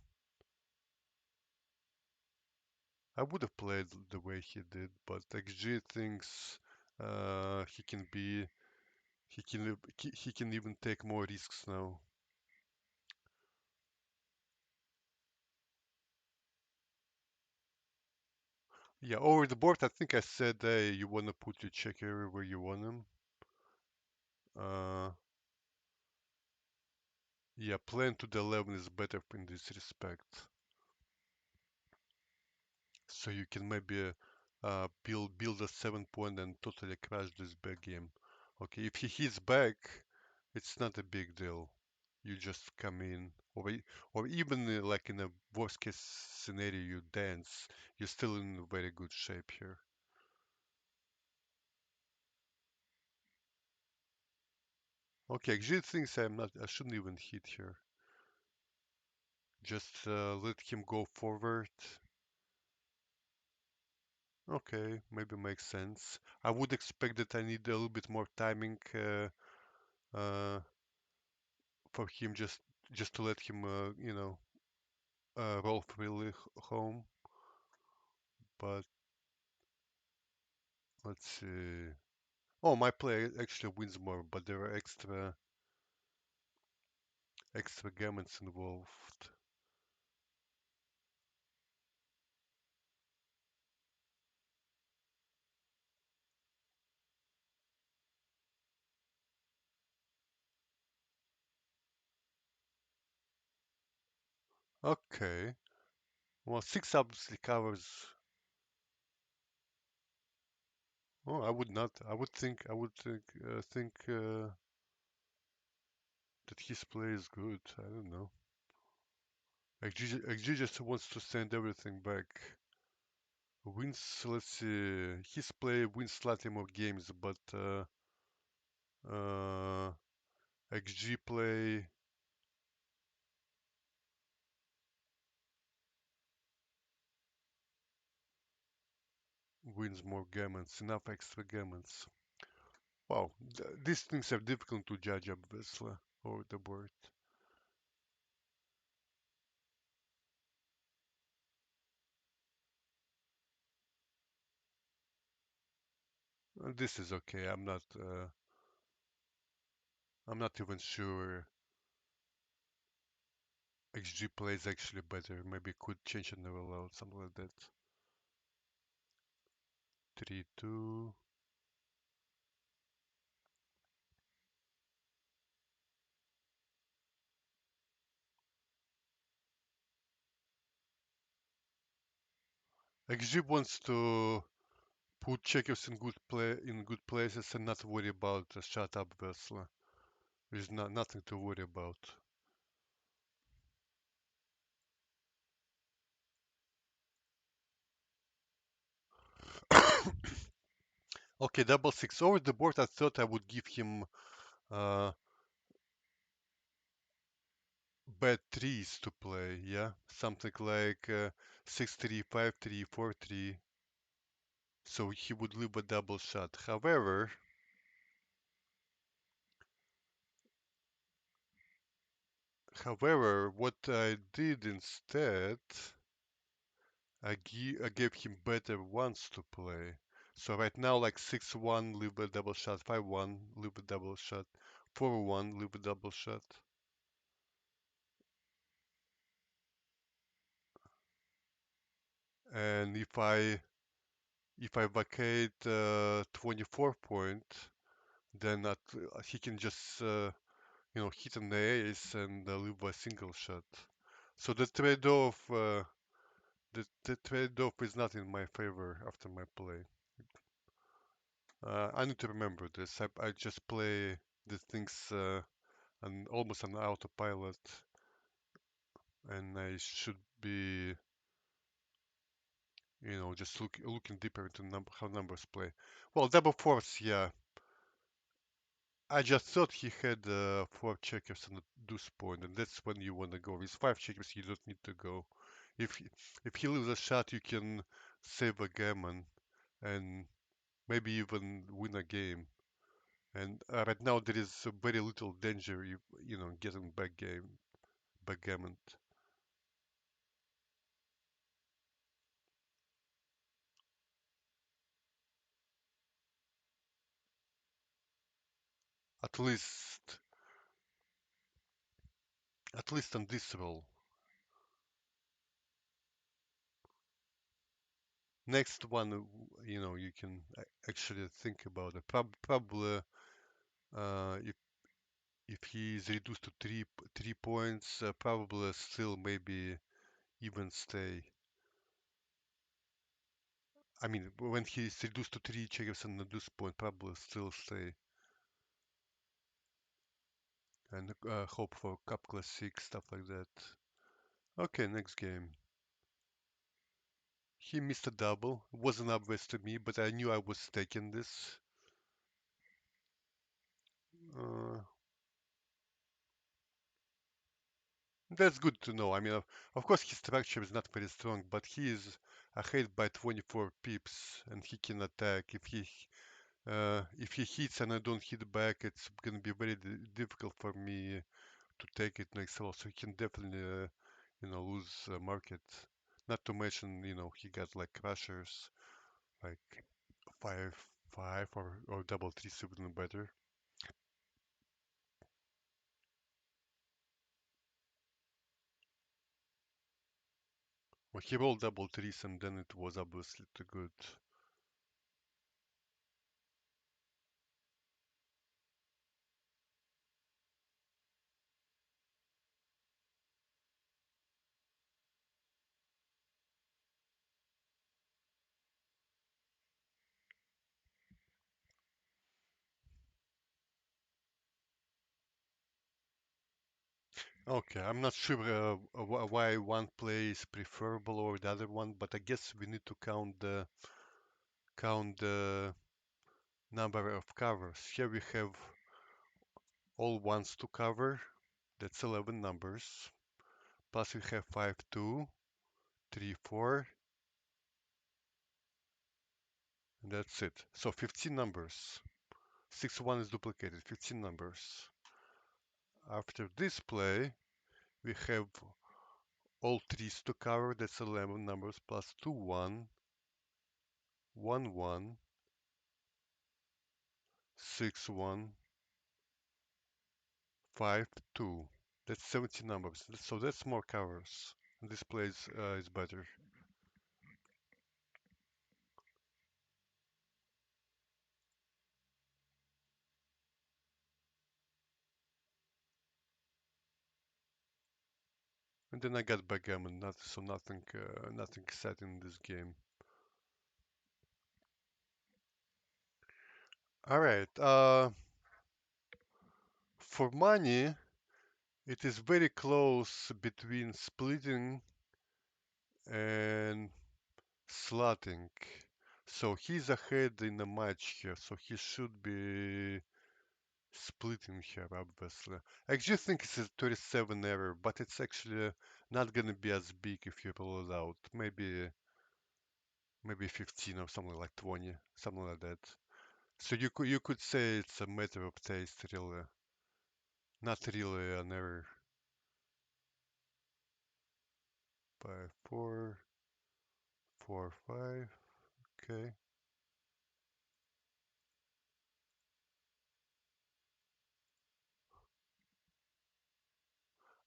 I would have played the way he did, but XG thinks he can be he can even take more risks now. Yeah, over the board, I think I said, hey, you want to put your check everywhere you want them. Uh, yeah, playing to the 11 is better in this respect. So you can maybe build a 7 point and totally crash this back game. Okay, if he hits back, it's not a big deal. You just come in, or even like in a worst case scenario, you dance. You're still in very good shape here. Okay, Xi thinks I shouldn't even hit here. Just let him go forward. Okay, maybe makes sense. I would expect that I need a little bit more timing uh, for him just to let him roll freely home. But let's see. Oh, my play actually wins more, but there are extra gammons involved. Okay. Well, six obviously covers. Oh, I would not. I would think that his play is good. I don't know. XG just wants to send everything back. Wins, let's see. His play wins slightly more games, but uh, XG play wins more gammons, enough extra gammons. Wow, these things are difficult to judge, obviously, over the board. This is okay. I'm not even sure XG plays actually better. Maybe could change and never load, something like that. 3-2. XG wants to put checkers in good places and not worry about a shut up vessel. There's nothing to worry about. Okay, double six over the board. I thought I would give him uh, bad threes to play. Yeah, something like 6-3, 5-3, 4-3. So he would leave a double shot. However, what I did instead, I gave him better ones to play. So right now, like 6-1, leave a double shot, 5-1, leave a double shot, 4-1, leave a double shot. And if I vacate 24 point, then he can just hit an ace and leave a single shot. So the trade-off is not in my favor after my play. I need to remember this. I just play the things almost on autopilot, and I should be, just looking deeper into how numbers play. Well, double fours, yeah. I just thought he had four checkers and a deuce point, and that's when you want to go. With five checkers, you don't need to go. If he, if he loses a shot, you can save a gammon and maybe even win a game. And right now there is very little danger, getting backgammon. At least, at least on this roll. Next one, you can actually think about it. Probably, if he is reduced to 3 points, probably still maybe even stay. I mean, when he's reduced to three checkers and a deuce point, probably still stay and hope for cup classic stuff like that. Okay, next game. He missed a double. Wasn't obvious to me, but I knew I was taking this. Uh, that's good to know. I mean, of course, his structure is not very strong, but he is ahead by 24 pips, and he can attack. If he hits and I don't hit back, it's gonna be very difficult for me to take it next roll. So he can definitely, lose market. Not to mention, he got like crushers, like 5-5 or double three even better. Well, he rolled double threes and then it was obviously too good. Okay, I'm not sure why one play is preferable over the other one, but I guess we need to count the number of covers. Here we have all ones to cover. That's 11 numbers. Plus we have 5, 2, 3, 4, and that's it. So 15 numbers. 6, 1 is duplicated, 15 numbers. After this play, we have all threes to cover. That's 11 numbers plus 2, 1, 1, 1, 6, 1, 5, 2. That's 17 numbers. So that's more covers. This plays is better. And then I got backgammon, nothing set in this game. All right. For money, it is very close between splitting and slotting. So he's ahead in the match here, so he should be splitting here, obviously. I actually think it's a 37 error, but it's actually not gonna be as big if you pull it out. Maybe 15 or something like 20, something like that. So you could say it's a matter of taste, really, not really an error. 5, 4, 4, 5. Okay.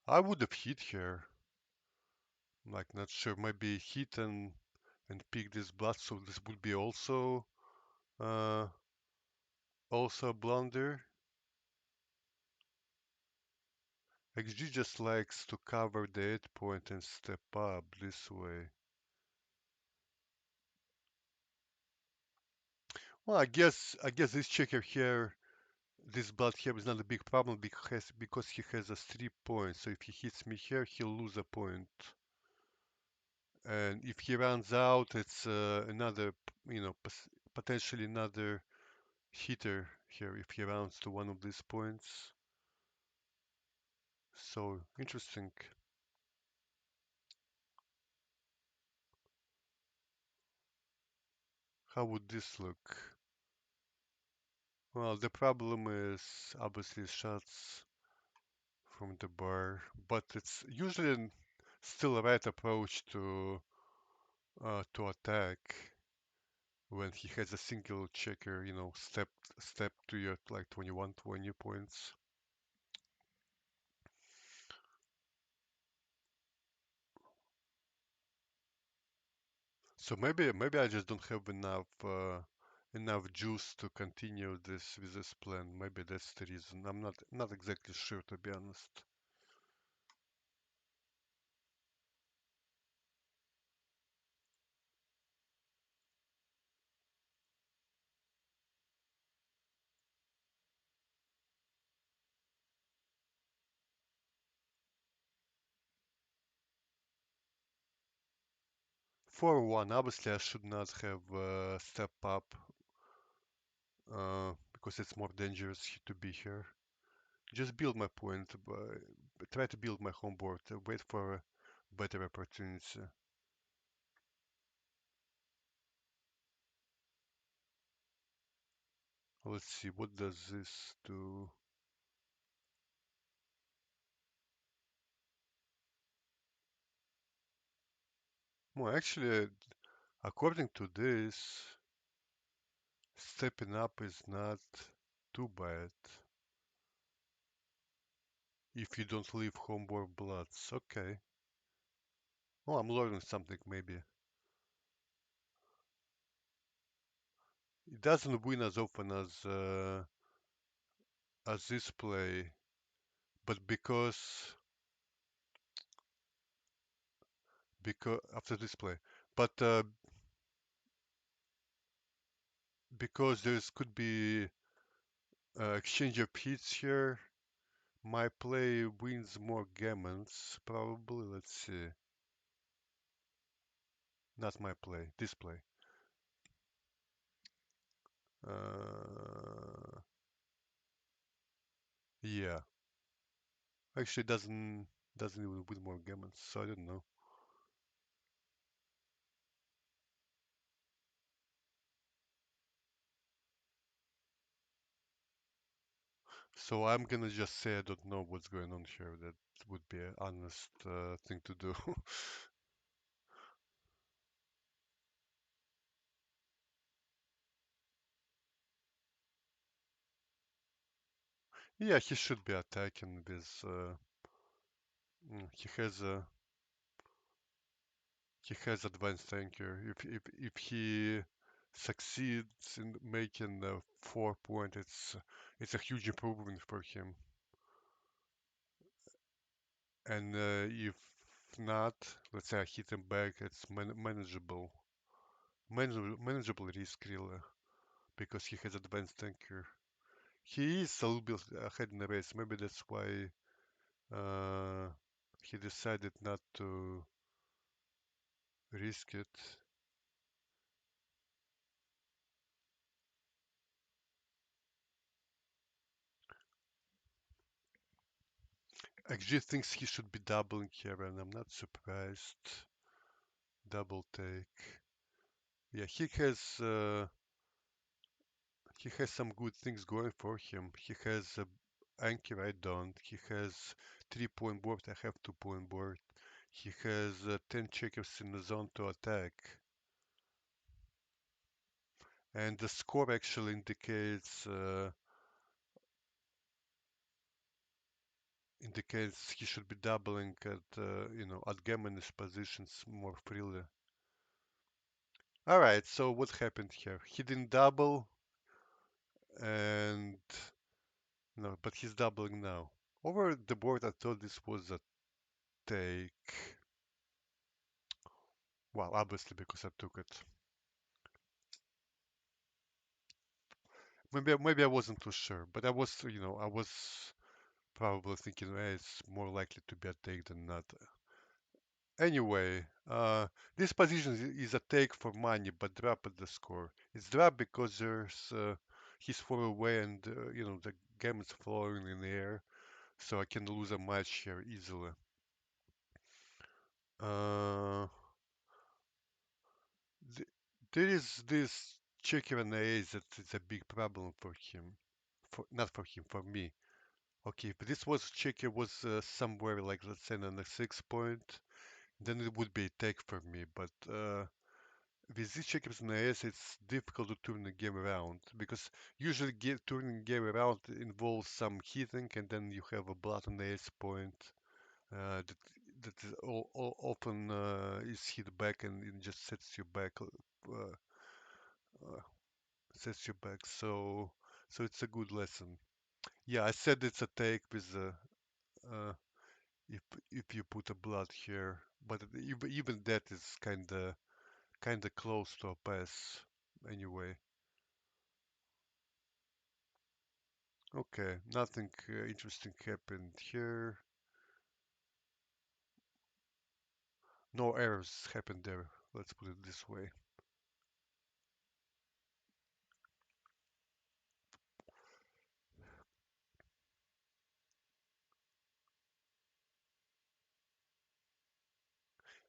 I would have hit here. Like, not sure. Maybe hit and and pick this blood. So this would be uh, also a blunder. XG just likes to cover the 8 point and step up this way. Well, I guess this checker here, this blood here is not a big problem because he has a 3 points. So if he hits me here, he'll lose a point. And if he runs out, it's another, potentially another hitter here if he rounds to one of these points. So interesting. How would this look? Well, the problem is obviously shots from the bar, but it's usually still a right approach to attack when he has a single checker, step to your like 21, 20 points. So maybe I just don't have enough juice to continue this with this plan. Maybe that's the reason. I'm not exactly sure, to be honest. For one, obviously I should not have step up because it's more dangerous to be here. Just build my point, try to build my home board, wait for a better opportunity. Let's see, what does this do? Well, actually, according to this, stepping up is not too bad if you don't leave homeboard bloods. Okay. Oh, I'm learning something maybe. It doesn't win as often as this play, but because after this play, but because there's could be exchange of hits here, my play wins more gammons probably. Let's see. Not my play. This play. Uh, yeah. Actually, doesn't even win more gammons, so I don't know. So I'm gonna just say I don't know what's going on here. That would be an honest thing to do. Yeah, he should be attacking with. He has advanced anchor. If he succeeds in making a 4 point, it's a huge improvement for him. And if not, let's say I hit him back, it's manageable risk really, because he has advanced anchor. He is a little bit ahead in the race. Maybe that's why uh, he decided not to risk it. XG thinks he should be doubling here, and I'm not surprised. Double take. Yeah, he has some good things going for him. He has a anchor, I don't. He has 3 point board, I have 2 point board. He has 10 checkers in the zone to attack. And the score actually indicates he should be doubling at at Gemini's positions more freely. All right, so what happened here? He didn't double, and no, but he's doubling now. Over the board, I thought this was a take. Well, obviously because I took it. Maybe I wasn't too sure, but I was probably thinking, it's more likely to be a take than not. Anyway, this position is a take for money, but drop at the score. It's drop because he's far away and the game is flowing in the air, so I can lose a match here easily. Uh, th there is this checker and ace that is a big problem for him, not for him, for me. Okay, if this was checker was somewhere like let's say on the 6 point, then it would be a take for me, but. With these checkers and AS, it's difficult to turn the game around because usually turning the game around involves some hitting, and then you have a blood on the AS point that is often is hit back and it just uh, sets you back. So it's a good lesson. Yeah, I said it's a take with uh, if you put a blood here, but even that is kinda close to a pass anyway. Okay, nothing interesting happened here. No errors happened there. Let's put it this way.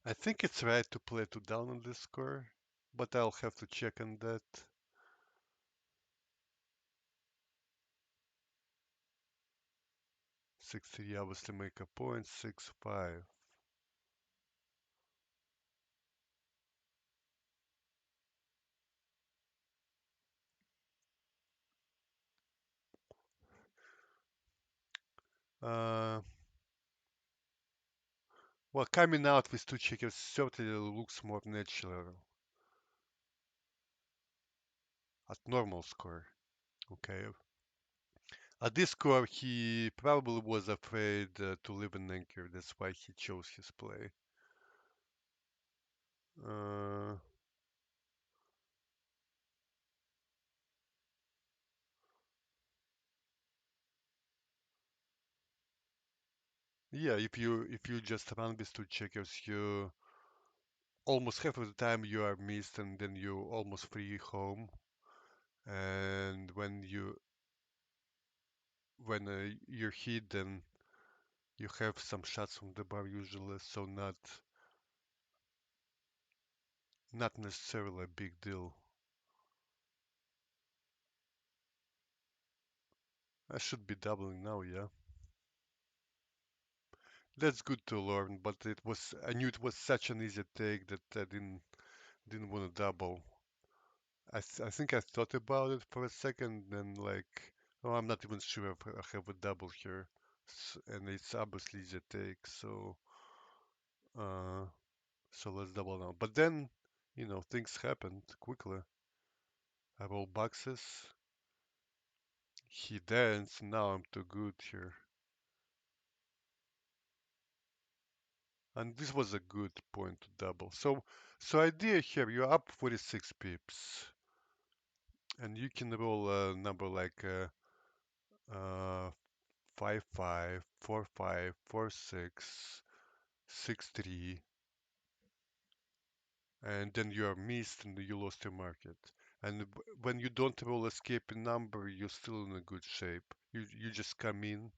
I think it's right to play two down on this score, but I'll have to check on that. 6-3 obviously make a point. 6-5. Uh, well, coming out with two checkers certainly looks more natural at normal score. Okay. At this score, he probably was afraid to leave an anchor. That's why he chose his play. Uh, yeah, if you just run with two checkers, you almost half of the time you are missed, and then you almost free home. And when you're hit, then you have some shots from the bar usually, so not necessarily a big deal. I should be doubling now, yeah. That's good to learn, but I knew it was such an easy take that I didn't want to double. I think I thought about it for a second, then like, oh, I'm not even sure if I have a double here, and it's obviously easy take, uh, so let's double now. But then, things happened quickly. I roll boxes. He danced. Now I'm too good here, and this was a good point to double. So idea here, you're up 46 pips, and you can roll a number like uh, 5-5, 4-5, 4-6, 6-3, and then you are missed and you lost your market. And when you don't roll escaping number, you're still in a good shape. You just come in.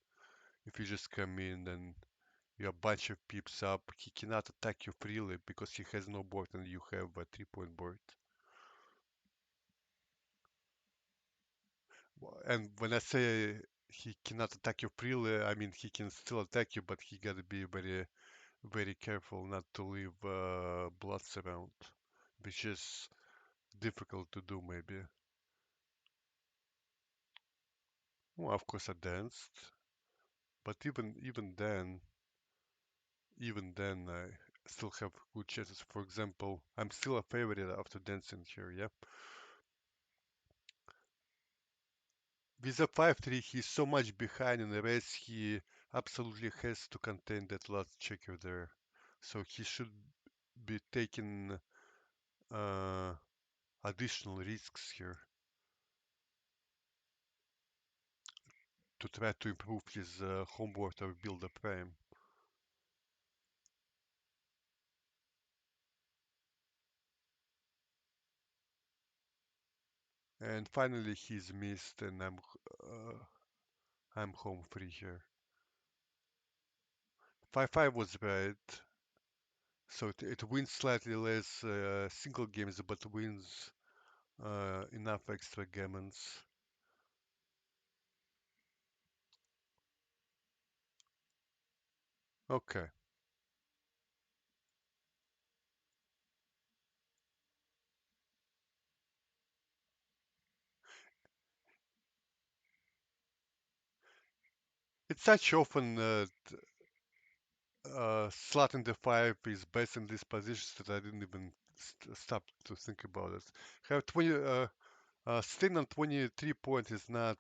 If you just come in, then you're a bunch of pips up. He cannot attack you freely because he has no board and you have a 3 point board. And when I say he cannot attack you freely, I mean he can still attack you, but he gotta be very careful not to leave bloods around, which is difficult to do maybe. Well, of course I danced, but even then, still have good chances. For example, I'm still a favorite after dancing here, yeah? With a 5-3, he's so much behind in the race, he absolutely has to contain that last checker there. So he should be taking uh, additional risks here to try to improve his homeboard or build-up frame. And finally, he's missed, and I'm home free here. 5-5 was right, so it wins slightly less single games, but wins enough extra gammons. Okay, it's such often slotting the 5 is best in these positions that I didn't even stop to think about it. Have 20, staying on 23 point is not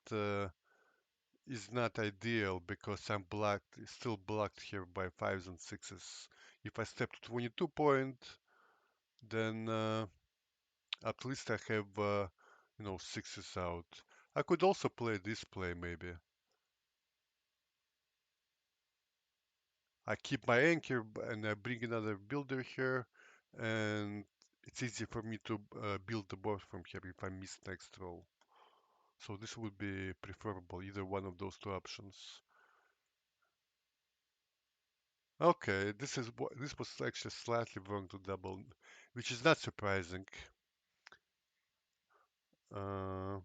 ideal because I'm blocked, still blocked here by 5s and 6s. If I step to 22 point, then at least I have, 6s out. I could also play this play maybe. I keep my anchor and I bring another builder here, and it's easy for me to build the board from here if I miss next roll. So this would be preferable, either one of those two options. Okay, this was actually slightly wrong to double, which is not surprising, uh,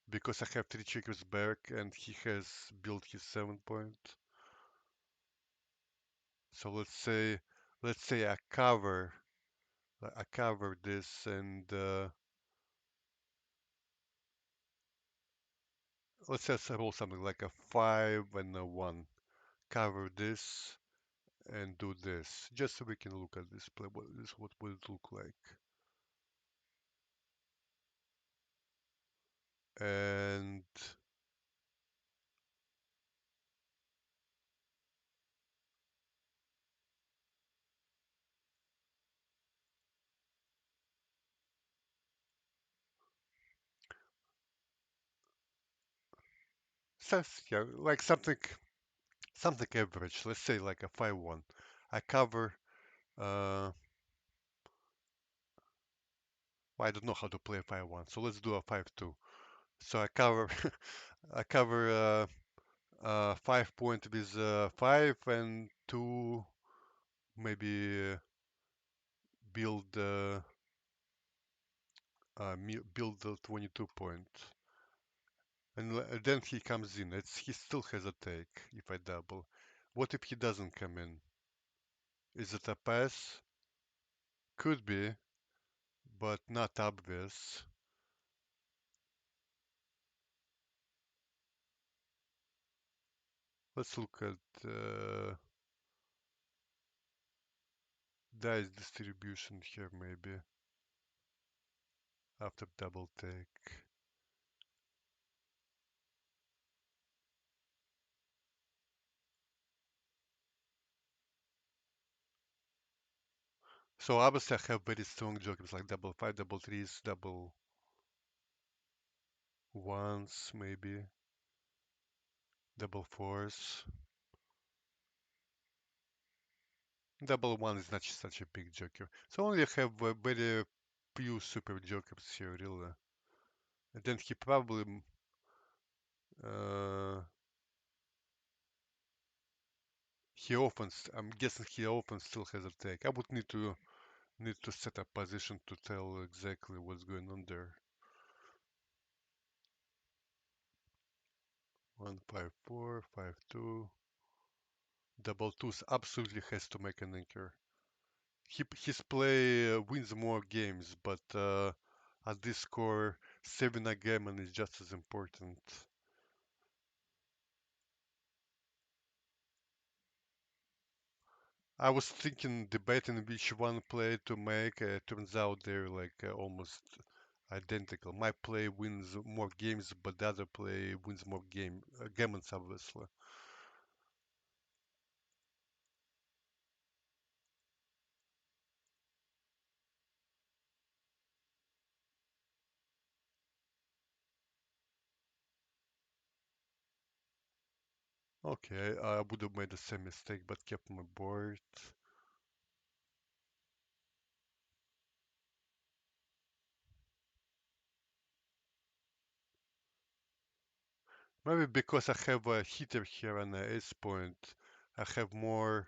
because I have three checkers back and he has built his 7 point. So let's say I cover this and let's say I roll something like a 5 and a 1. Cover this and do this, just so we can look at this play. What would it look like? And so, yeah, like something average. Let's say like a 5-1. I cover. Uh, well, I don't know how to play a 5-1, so let's do a 5-2. So I cover. I cover 5 point with 5 and 2. Maybe build build the 22 point. And then he comes in. He still has a take if I double. What if he doesn't come in? Is it a pass? Could be, but not obvious. Let's look at dice distribution here maybe after double take. So obviously I have very strong jokers like double five, double threes, double ones maybe, double fours. Double one is not such a big joker. So only I have very few super jokers here really. And then he probably uh, I'm guessing he often still has a take. I would need to set a position to tell exactly what's going on there. 1-5-4, 5-2. Double twos absolutely has to make an anchor. His play wins more games, but at this score, saving a gammon is just as important. I was thinking, debating which one play to make. Turns out they're like almost identical. My play wins more games, but the other play wins more games, obviously. Okay, I would have made the same mistake, but kept my board. Maybe because I have a hitter here on the ace point, I have more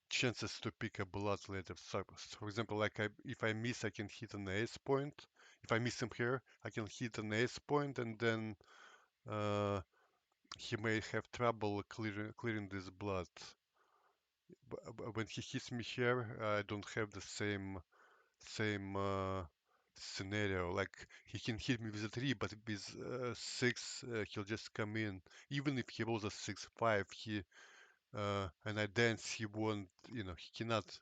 chances to pick a blood later. So, for example, if I miss, I can hit an ace point. If I miss him here, I can hit an ace point, and then uh, he may have trouble clearing this blood. When he hits me here, I don't have the same scenario. Like he can hit me with a three, but with six, he'll just come in. Even if he rolls a 6-5, and I dance, he won't. He cannot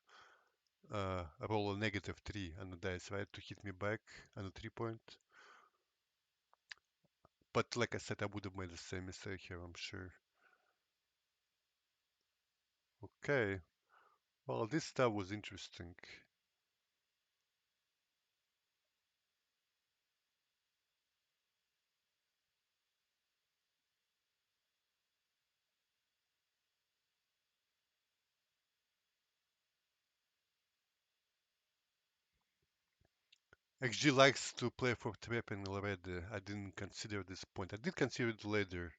roll a negative three on the dice, right, to hit me back on a 3 point. But like I said, I would have made the same mistake here, I'm sure. Okay, well, this stuff was interesting. XG likes to play for trapping already. I didn't consider this point. I did consider it later.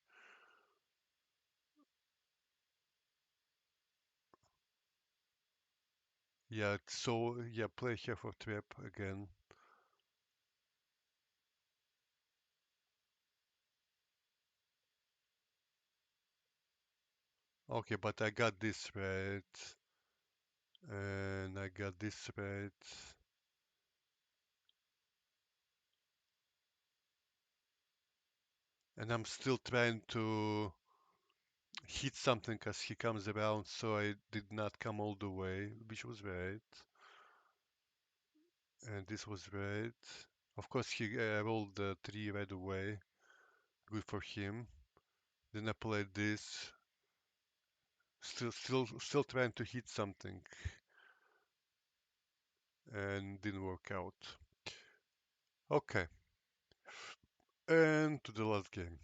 Yeah, so yeah, play here for trap again. Okay, but I got this right, and I got this right, and I'm still trying to hit something as he comes around, so I did not come all the way, which was right, and this was right. Of course, he rolled the three right away. Good for him. Then I played this, still trying to hit something, and didn't work out. Okay, and to the last game.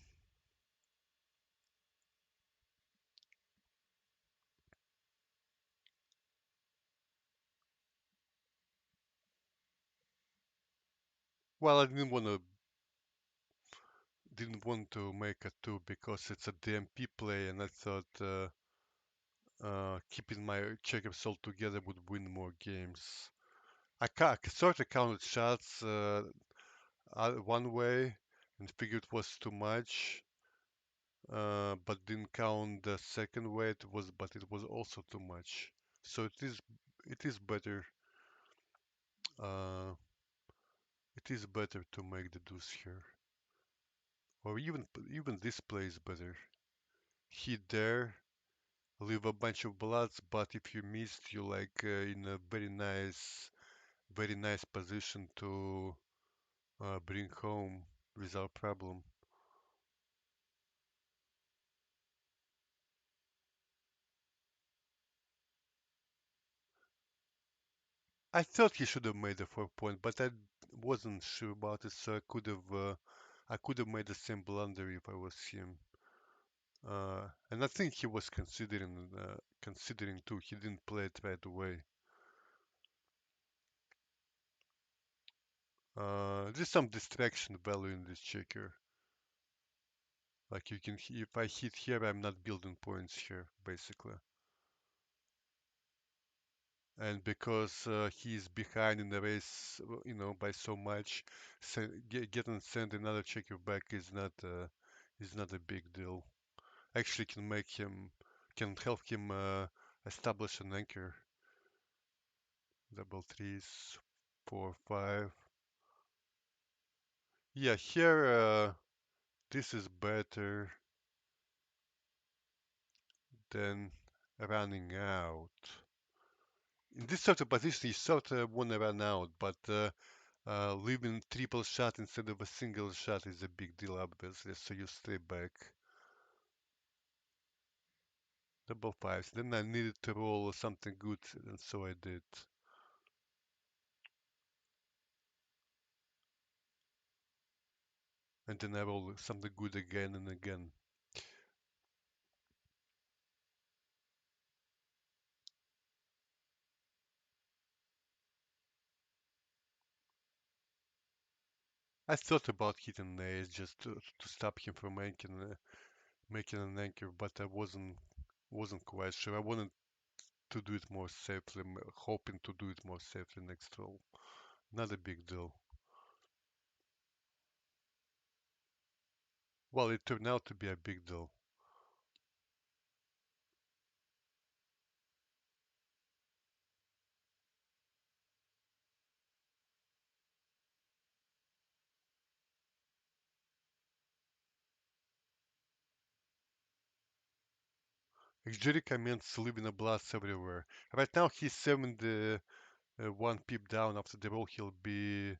Well, I didn't want to make a two because it's a DMP play, and I thought keeping my checkers all together would win more games. I sort of counted shots one way and figured it was too much, but didn't count the second way. It was also too much. So it is better. Uh, it is better to make the deuce here, or even this play is better. Hit there, leave a bunch of bloods, but if you missed, you like in a very nice position to bring home without problem. I thought he should have made a 4 point, but I wasn't sure about it, so I could have made the same blunder if I was him. And I think he was considering too. He didn't play it right away. There's some distraction value in this checker. Like if I hit here, I'm not building points here, basically. And because he's behind in the race, by so much, getting sent another checker back is not a big deal. Actually, can help him establish an anchor. Double threes, 4, 5. Yeah, here this is better than running out. in this sort of position, you sort of want to run out, but leaving triple shot instead of a single shot is a big deal, obviously. So you stay back. Double fives. Then I needed to roll something good, and so I did. And then I roll something good again and again. I thought about hitting an ace just to stop him from making an anchor, but I wasn't quite sure. I wanted to do it more safely, hoping to do it more safely next roll. Not a big deal. Well, it turned out to be a big deal. Exotica means leaving a blast everywhere. Right now he's 71 pip down. After the roll he'll be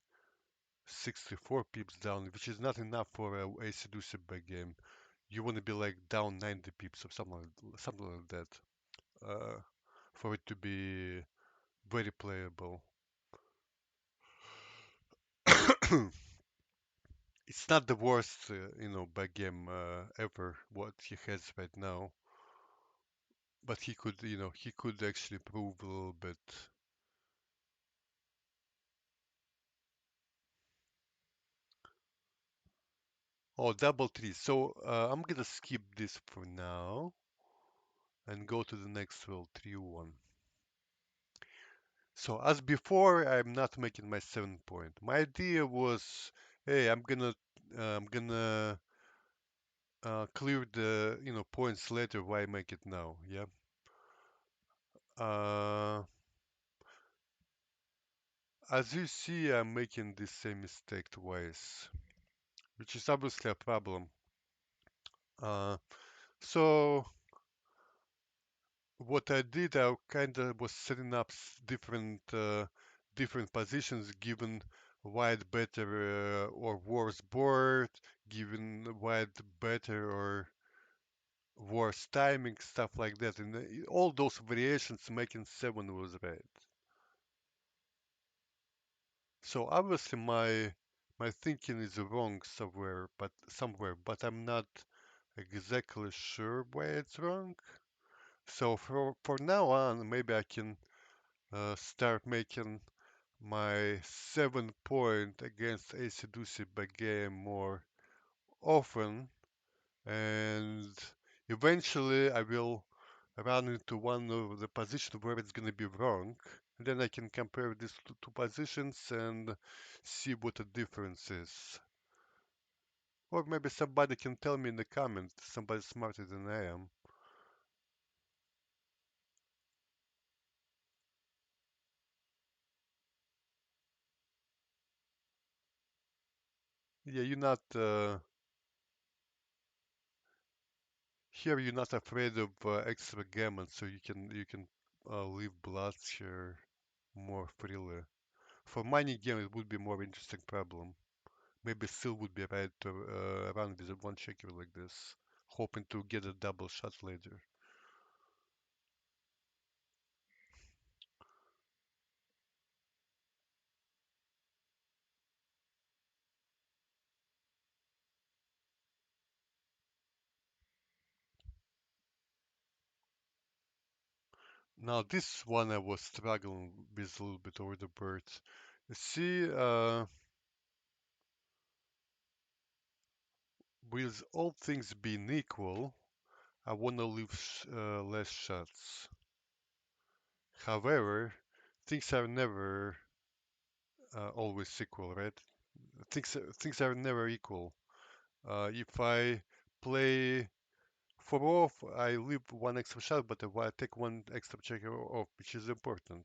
64 pips down, which is not enough for a seducer back game. You want to be like down 90 pips or something like that, uh, for it to be very playable. It's not the worst, back game ever what he has right now, but he could actually improve a little bit. Oh, double three. So I'm gonna skip this for now and go to the next roll, 3-1. So as before, I'm not making my 7 point. My idea was, hey, I'm gonna clear the points later. Why make it now? Yeah. Uh, as you see, I'm making this same mistake twice, which is obviously a problem. Uh, so what I did, I kind of was setting up different positions given wide better or worse board, given wide better or worse timing, stuff like that, and all those variations making 7 was right. So obviously my thinking is wrong somewhere, but I'm not exactly sure why it's wrong. So for now on, maybe I can start making my 7 point against AC/DC by game more often, and eventually I will run into one of the positions where it's going to be wrong. Then I can compare these two positions and see what the difference is. Or maybe somebody can tell me in the comments, somebody smarter than I am. Yeah, you're not afraid of extra gammon, so you can leave bloods here more freely. For mining game, it would be more interesting problem. Maybe still would be right to run with a one checker like this, hoping to get a double shot later. Now this one I was struggling with a little bit over the bird. See, with all things being equal, I want to leave less shots. However, things are never always equal, right? Things are never equal. If I play 4 off, I leave one extra shot, but I take one extra checker off, which is important.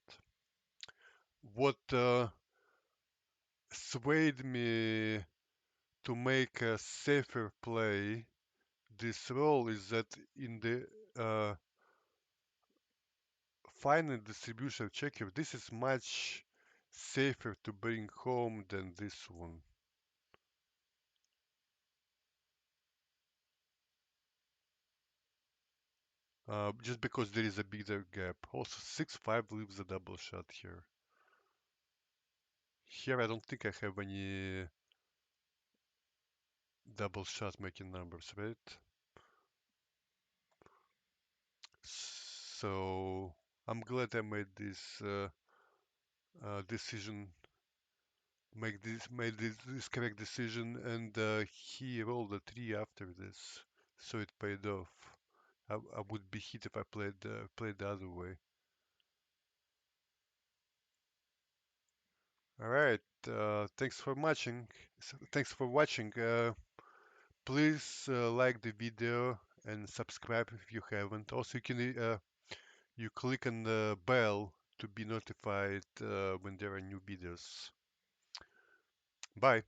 What swayed me to make a safer play this roll is that in the uh, final distribution checker. This is much safer to bring home than this one. Just because there is a bigger gap. Also, 6-5 leaves a double shot here. Here I don't think I have any double shot making numbers, right? So I'm glad I made this decision, made this correct decision, and he rolled a 3 after this, so it paid off. I would be hit if I played the other way. All right, thanks for watching. Thanks for watching. Please like the video and subscribe if you haven't. Also, you click on the bell to be notified when there are new videos. Bye.